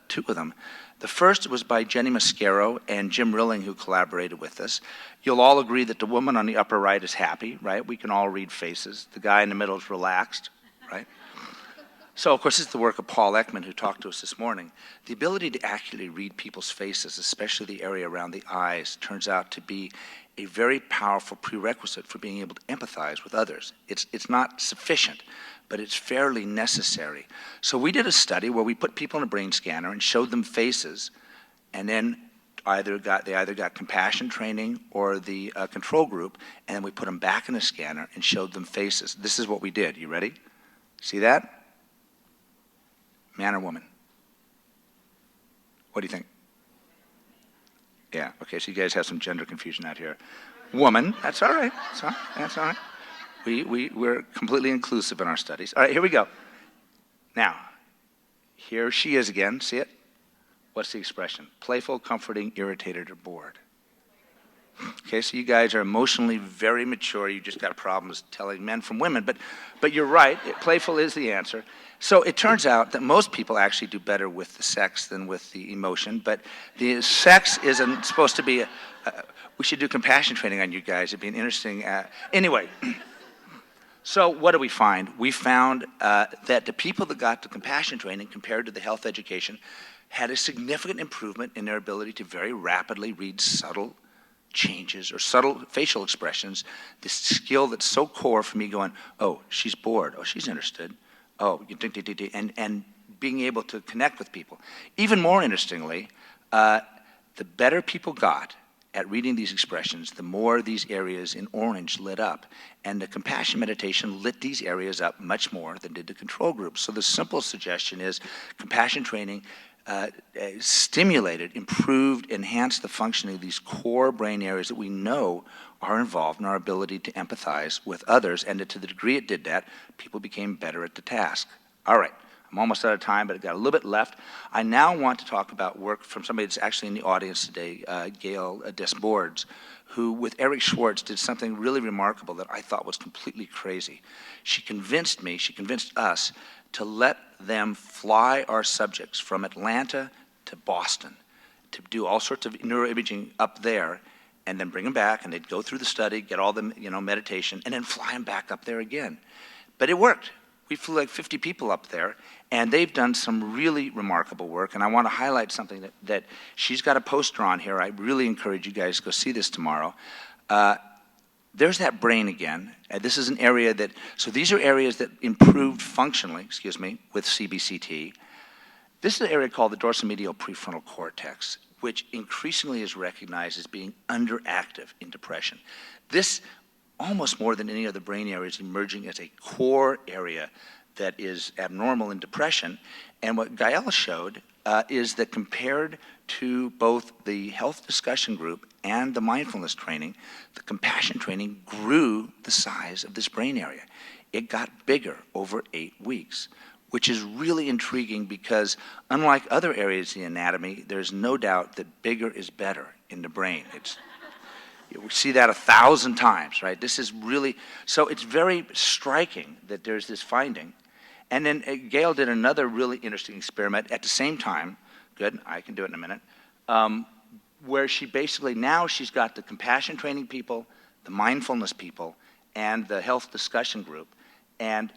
2 of them. The first was by Jenny Mascaro and Jim Rilling, who collaborated with us. You'll all agree that the woman on the upper right is happy, right? We can all read faces. The guy in the middle is relaxed, right? So, of course, it's the work of Paul Ekman, who talked to us this morning. The ability to actually read people's faces, especially the area around the eyes, turns out to be a very powerful prerequisite for being able to empathize with others. It's not sufficient, but it's fairly necessary. So we did a study where we put people in a brain scanner and showed them faces, and then they either got compassion training or the control group, and then we put them back in the scanner and showed them faces. This is what we did. You ready? See that? Man or woman? What do you think? Yeah, okay, so you guys have some gender confusion out here. Woman, that's all right. That's all right. We're completely inclusive in our studies. All right, here we go. Now, here she is again. See it? What's the expression? Playful, comforting, irritated, or bored. Okay, so you guys are emotionally very mature. You just got problems telling men from women. But you're right. Playful is the answer. So it turns out that most people actually do better with the sex than with the emotion. But the sex isn't supposed to be we should do compassion training on you guys. It'd be an interesting... anyway... So what do we find? We found that the people that got the compassion training compared to the health education had a significant improvement in their ability to very rapidly read subtle changes or subtle facial expressions, this skill that's so core for me going, oh, she's bored, oh, she's interested, oh, and being able to connect with people. Even more interestingly, the better people got at reading these expressions, the more these areas in orange lit up. And the compassion meditation lit these areas up much more than did the control group. So the simple suggestion is compassion training stimulated, improved, enhanced the functioning of these core brain areas that we know are involved in our ability to empathize with others, and that to the degree it did that, people became better at the task. All right, I'm almost out of time, but I've got a little bit left. I now want to talk about work from somebody that's actually in the audience today, Gail Desbordes, who with Eric Schwartz did something really remarkable that I thought was completely crazy. She convinced us to let them fly our subjects from Atlanta to Boston to do all sorts of neuroimaging up there, and then bring them back, and they'd go through the study, get all the meditation, and then fly them back up there again. But it worked. We flew like 50 people up there, and they've done some really remarkable work, and I want to highlight something that she's got a poster on here. I really encourage you guys to go see this tomorrow. There's that brain again. This is an area that, so these are areas that improved functionally, with CBCT. This is an area called the dorsomedial prefrontal cortex, which increasingly is recognized as being underactive in depression. This, almost more than any other brain area, is emerging as a core area that is abnormal in depression. And what Gael showed is that compared to both the health discussion group and the mindfulness training, the compassion training grew the size of this brain area. It got bigger over 8 weeks, which is really intriguing because unlike other areas of the anatomy, there's no doubt that bigger is better in the brain. We see that 1,000 times, right? This is really, so it's very striking that there's this finding. And then Gail did another really interesting experiment at the same time, good, I can do it in a minute, where she basically, now she's got the compassion training people, the mindfulness people, and the health discussion group. And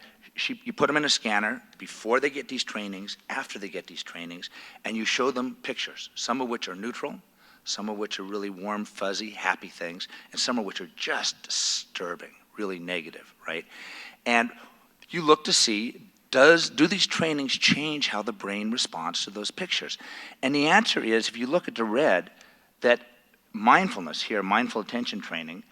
you put them in a scanner before they get these trainings, after they get these trainings, and you show them pictures, some of which are neutral, some of which are really warm, fuzzy, happy things, and some of which are just disturbing, really negative, right? And you look to see, do these trainings change how the brain responds to those pictures? And the answer is, if you look at the red, that mindfulness here, mindful attention training,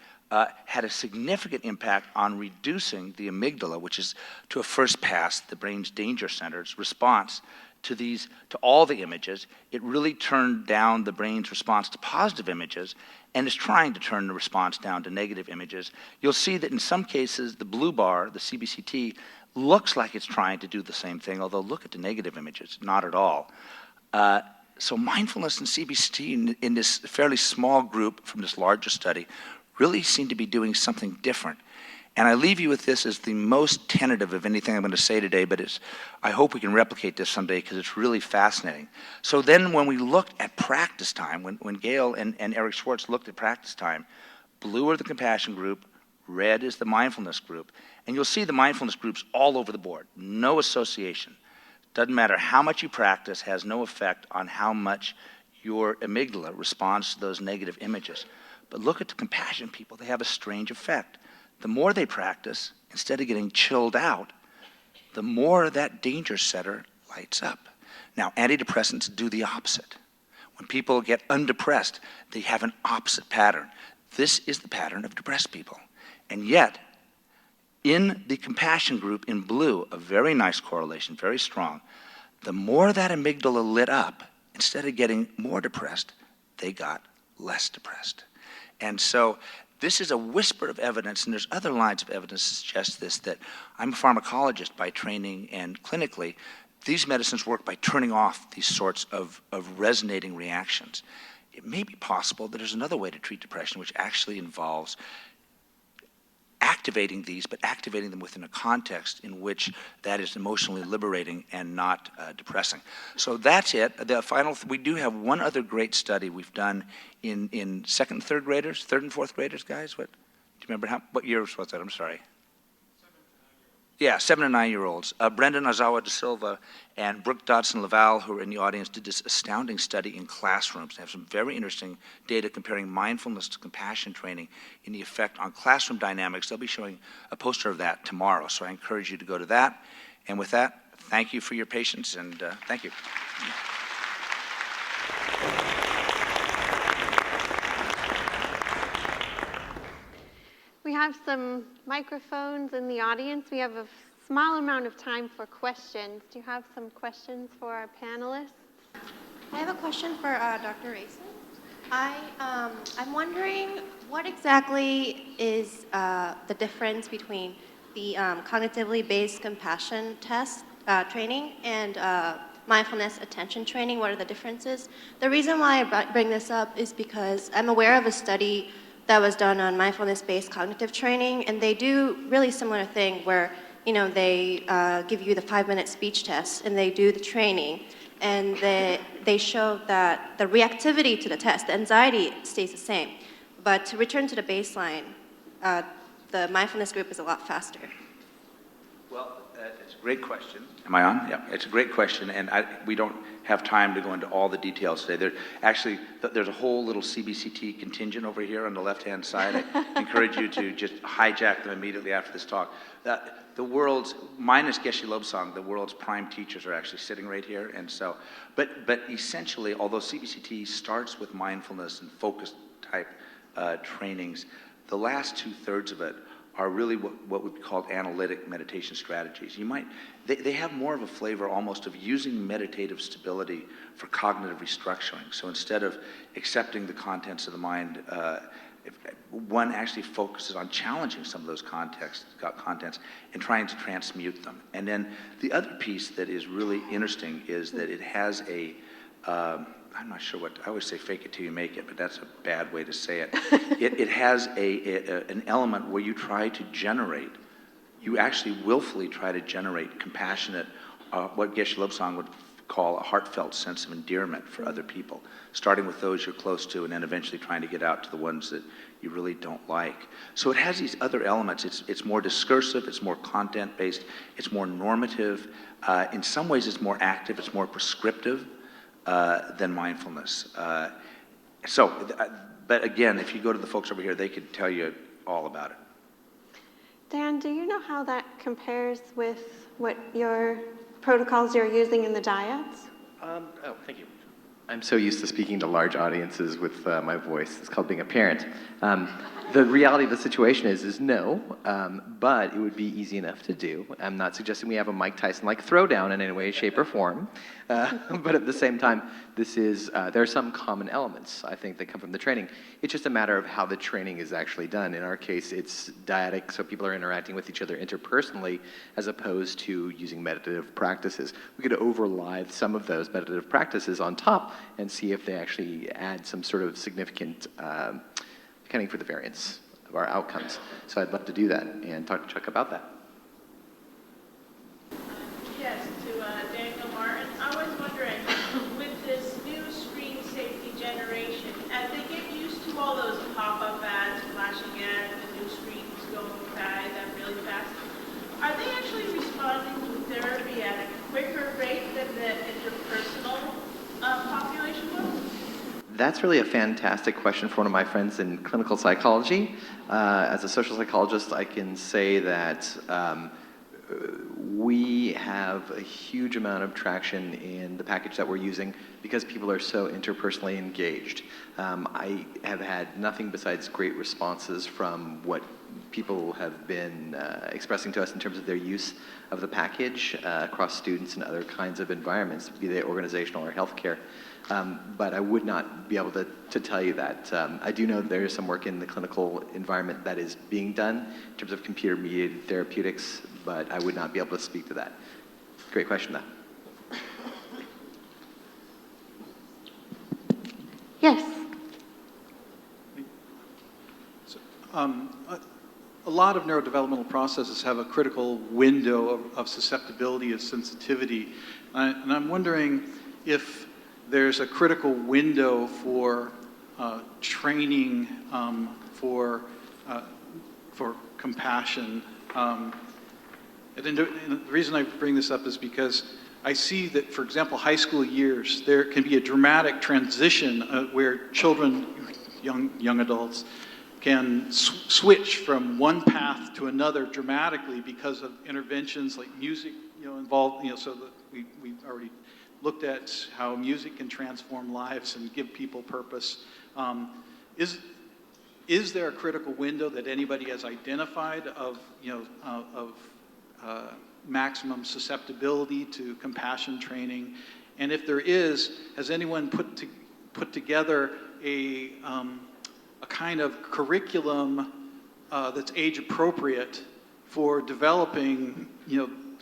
had a significant impact on reducing the amygdala, which is, to a first pass, the brain's danger center's response to all the images. It really turned down the brain's response to positive images and is trying to turn the response down to negative images. You'll see that in some cases, the blue bar, the CBCT, looks like it's trying to do the same thing, although look at the negative images, not at all. So mindfulness and CBCT in this fairly small group from this larger study really seem to be doing something different. And I leave you with this as the most tentative of anything I'm going to say today, but I hope we can replicate this someday because it's really fascinating. So then when we looked at practice time, when Gail and Eric Schwartz looked at practice time, blue are the compassion group, red is the mindfulness group, and you'll see the mindfulness groups all over the board, no association. Doesn't matter how much you practice, has no effect on how much your amygdala responds to those negative images. But look at the compassion people, they have a strange effect. The more they practice, instead of getting chilled out, the more that danger center lights up. Now, antidepressants do the opposite. When people get undepressed, they have an opposite pattern. This is the pattern of depressed people. And yet, in the compassion group in blue, a very nice correlation, very strong, the more that amygdala lit up, instead of getting more depressed, they got less depressed. And so this is a whisper of evidence, and there's other lines of evidence that suggest this, that I'm a pharmacologist by training, and clinically, these medicines work by turning off these sorts of resonating reactions. It may be possible that there's another way to treat depression, which actually involves activating these, but activating them within a context in which that is emotionally liberating and not depressing. So that's it. We do have one other great study we've done in second and third graders, third and fourth graders, guys. What do you remember? What year was that? I'm sorry. Yeah, 7 and 9-year-olds. Brendan Azawa da Silva and Brooke Dodson-Laval, who are in the audience, did this astounding study in classrooms. They have some very interesting data comparing mindfulness to compassion training in the effect on classroom dynamics. They'll be showing a poster of that tomorrow, so I encourage you to go to that. And with that, thank you for your patience, and thank you. We have some microphones in the audience. We have a small amount of time for questions. Do you have some questions for our panelists? I have a question for Dr. Raison. I'm wondering what exactly is the difference between the cognitively based compassion test training and mindfulness attention training. What are the differences? The reason why I bring this up is because I'm aware of a study that was done on mindfulness-based cognitive training, and they do really similar thing where, you know, they give you the 5-minute speech test and they do the training, and they show that the reactivity to the test, the anxiety stays the same, but to return to the baseline, the mindfulness group is a lot faster. Well, it's a great question. Am I on? Yeah, it's a great question, and we don't have time to go into all the details today. There's a whole little CBCT contingent over here on the left-hand side. I encourage you to just hijack them immediately after this talk. The world's, minus Geshe Lobsang, the world's prime teachers are actually sitting right here, and so, but essentially, although CBCT starts with mindfulness and focus type trainings, the last 2/3 of it are really what would be called analytic meditation strategies. They have more of a flavor almost of using meditative stability for cognitive restructuring. So instead of accepting the contents of the mind, one actually focuses on challenging some of those contents and trying to transmute them. And then the other piece that is really interesting is that it has I'm not sure I always say fake it till you make it, but that's a bad way to say it. It has an element where you actually willfully try to generate compassionate, what Geshe Lobsang would call a heartfelt sense of endearment for other people, starting with those you're close to and then eventually trying to get out to the ones that you really don't like. So it has these other elements. It's more discursive, it's more content-based, it's more normative. In some ways it's more active, it's more prescriptive than mindfulness. But again, if you go to the folks over here, they could tell you all about it. Dan, do you know how that compares with what your protocols you're using in the Dyads? Oh, thank you. I'm so used to speaking to large audiences with my voice. It's called being a parent. The reality of the situation is no, but it would be easy enough to do. I'm not suggesting we have a Mike Tyson-like throwdown in any way, shape, or form. But at the same time, there are some common elements, I think, that come from the training. It's just a matter of how the training is actually done. In our case, it's dyadic, so people are interacting with each other interpersonally as opposed to using meditative practices. We could overlay some of those meditative practices on top and see if they actually add some sort of significant accounting for the variance of our outcomes. So I'd love to do that and talk to Chuck about that. Yes, to Daniel Martin. I was wondering, with this new screen safety generation, as they get used to all those pop-up ads, flashing ads, the new screens going by them really fast, are they actually responding to therapy at a quicker rate than the interpersonal population will? That's really a fantastic question for one of my friends in clinical psychology. As a social psychologist, I can say that we have a huge amount of traction in the package that we're using because people are so interpersonally engaged. I have had nothing besides great responses from what people have been expressing to us in terms of their use of the package across students and other kinds of environments, be they organizational or healthcare. But I would not be able to tell you that. I do know there is some work in the clinical environment that is being done in terms of computer-mediated therapeutics, but I would not be able to speak to that. Great question, though. Yes. So, a lot of neurodevelopmental processes have a critical window of susceptibility, of sensitivity, and I'm wondering if there's a critical window for training for compassion. And the reason I bring this up is because I see that, for example, high school years, there can be a dramatic transition where children, young adults, can switch from one path to another dramatically because of interventions like music, involved, so that we've already looked at how music can transform lives and give people purpose. Is there a critical window that anybody has identified of maximum susceptibility to compassion training? And if there is, has anyone put together a kind of curriculum that's age appropriate for developing,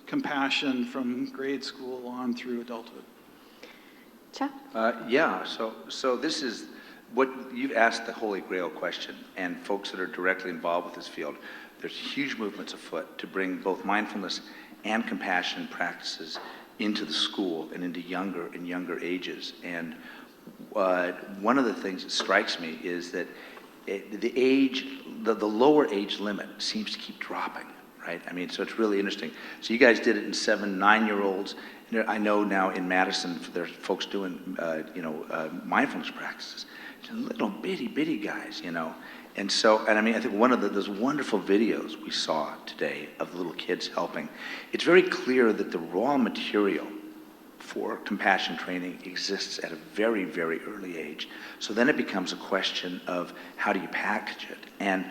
compassion from grade school on through adulthood? Chuck? Yeah, so this is what you've asked, the holy grail question, and folks that are directly involved with this field. There's huge movements afoot to bring both mindfulness and compassion practices into the school and into younger and younger ages. And one of the things that strikes me is that the lower age limit seems to keep dropping, right? I mean, so it's really interesting. So you guys did it in 7, 9-year-olds. And I know now in Madison, there's folks doing, mindfulness practices. Little bitty guys, And so, I mean, I think one of those wonderful videos we saw today of little kids helping, it's very clear that the raw material for compassion training exists at a very, very early age. So then it becomes a question of how do you package it? And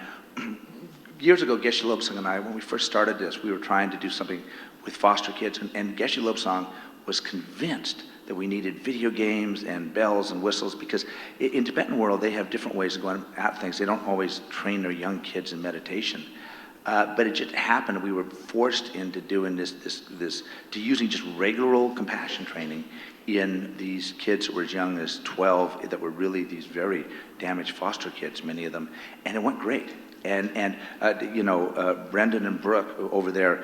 years ago, Geshe Lobsang and I, when we first started this, we were trying to do something with foster kids, and Geshe Lobsang was convinced that we needed video games and bells and whistles, because in Tibetan world, they have different ways of going at things. They don't always train their young kids in meditation. But it just happened, we were forced into doing to using just regular old compassion training in these kids that were as young as 12, that were really these very damaged foster kids, many of them, and it went great. And Brendan and Brooke over there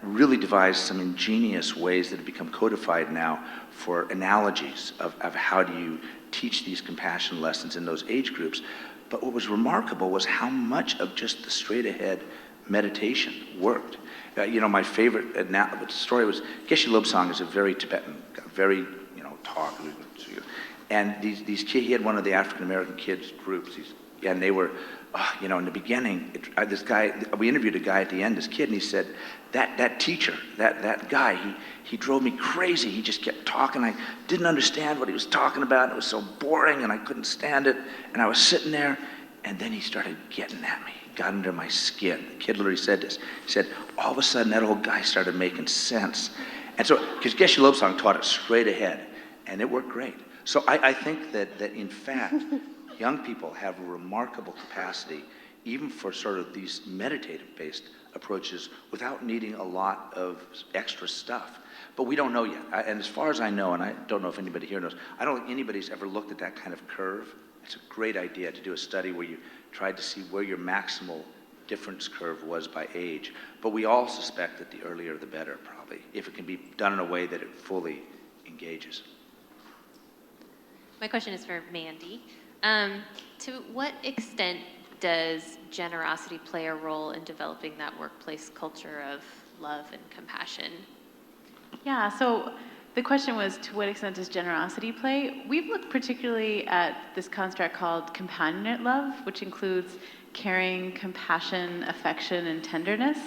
really devised some ingenious ways that have become codified now for analogies of how do you teach these compassion lessons in those age groups. But what was remarkable was how much of just the straight ahead meditation worked. My favorite story was Geshe Lobsang is a very Tibetan, very, talk. And these kids, he had one of the African American kids groups, and they were, in the beginning, this guy, we interviewed a guy at the end, this kid, and he said, that teacher, that guy, he drove me crazy. He just kept talking. I didn't understand what he was talking about. It was so boring, and I couldn't stand it. And I was sitting there, and then he started getting at me, got under my skin. The kid literally said this. He said, all of a sudden, that old guy started making sense. And so, because Geshe Lobsang taught it straight ahead, and it worked great. So I think that in fact, young people have a remarkable capacity, even for sort of these meditative-based approaches, without needing a lot of extra stuff. But we don't know yet. And as far as I know, and I don't know if anybody here knows, I don't think anybody's ever looked at that kind of curve. It's a great idea to do a study where you tried to see where your maximal difference curve was by age. But we all suspect that the earlier the better, probably, if it can be done in a way that it fully engages. My question is for Mandy. To what extent does generosity play a role in developing that workplace culture of love and compassion? Yeah, so the question was, to what extent does generosity play? We've looked particularly at this construct called companionate love, which includes caring, compassion, affection, and tenderness.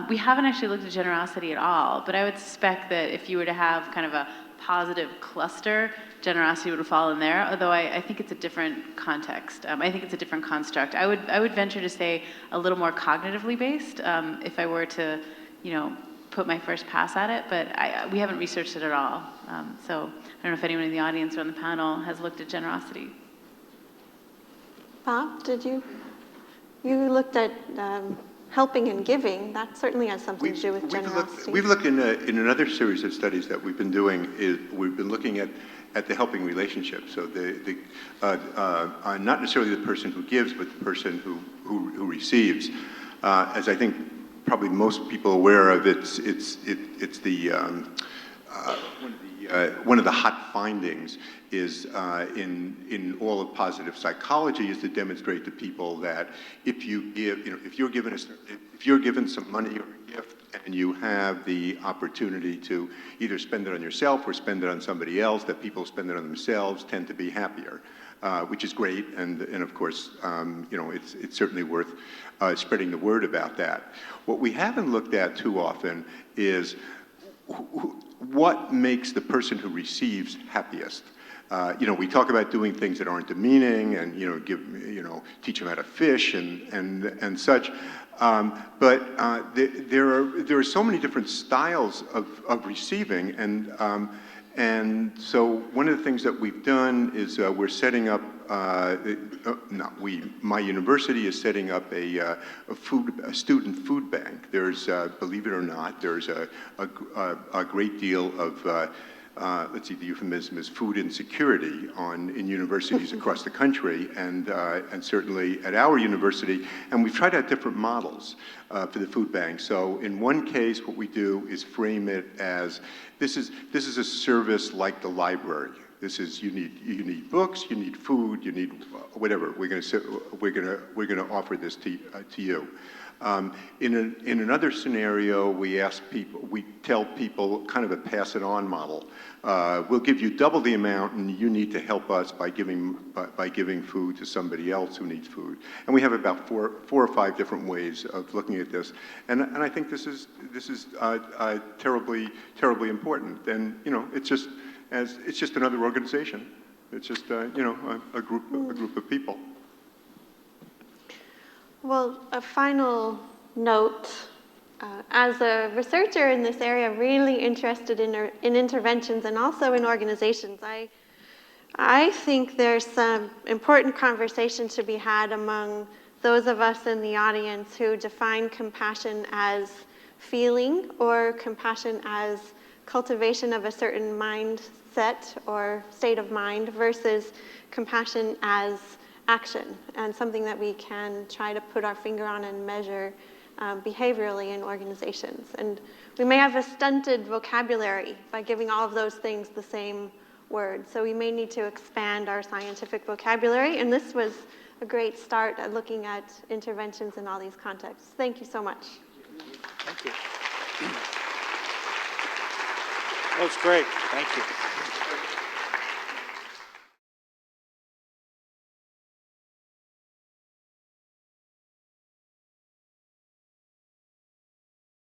We haven't actually looked at generosity at all, but I would suspect that if you were to have kind of a positive cluster, generosity would fall in there, although I think it's a different context. I think it's a different construct. I would venture to say a little more cognitively based, if I were to, put my first pass at it, but we haven't researched it at all. So I don't know if anyone in the audience or on the panel has looked at generosity. Bob, did you? You looked at helping and giving. That certainly has something to do with generosity. We've looked in another series of studies that we've been doing. We've been looking at the helping relationship. So not necessarily the person who gives, but the person who receives. As I think probably most people are aware of, it's the one of the hot findings is in all of positive psychology is to demonstrate to people that if you give, if you're given some money or a gift, and you have the opportunity to either spend it on yourself or spend it on somebody else, that people spend it on themselves tend to be happier, which is great, and of course, you know, it's certainly worth spreading the word about that. What we haven't looked at too often is what makes the person who receives happiest. You know, we talk about doing things that aren't demeaning, and teach them how to fish and such. But there are so many different styles of receiving, and so one of the things that we've done is we're setting up. My university is setting up a student food bank. There's, believe it or not, there's a great deal of let's see, the euphemism is food insecurity in universities across the country, and certainly at our university. And we've tried out different models for the food bank. So in one case, what we do is frame it as this is a service like the library. This is you need books, you need food, you need whatever. We're going to offer this to you. In another scenario, we tell people kind of a pass it on model. We'll give you double the amount, and you need to help us by giving food to somebody else who needs food. And we have about four or five different ways of looking at this, and I think this is terribly important. And you know, it's just another organization. It's just a group of people. Well, a final note. As a researcher in this area, really interested in interventions and also in organizations, I think there's some important conversation to be had among those of us in the audience who define compassion as feeling or compassion as cultivation of a certain mindset or state of mind versus compassion as action, and something that we can try to put our finger on and measure behaviorally in organizations. And we may have a stunted vocabulary by giving all of those things the same word. So we may need to expand our scientific vocabulary, and this was a great start at looking at interventions in all these contexts. Thank you so much. Thank you. That was great. Thank you.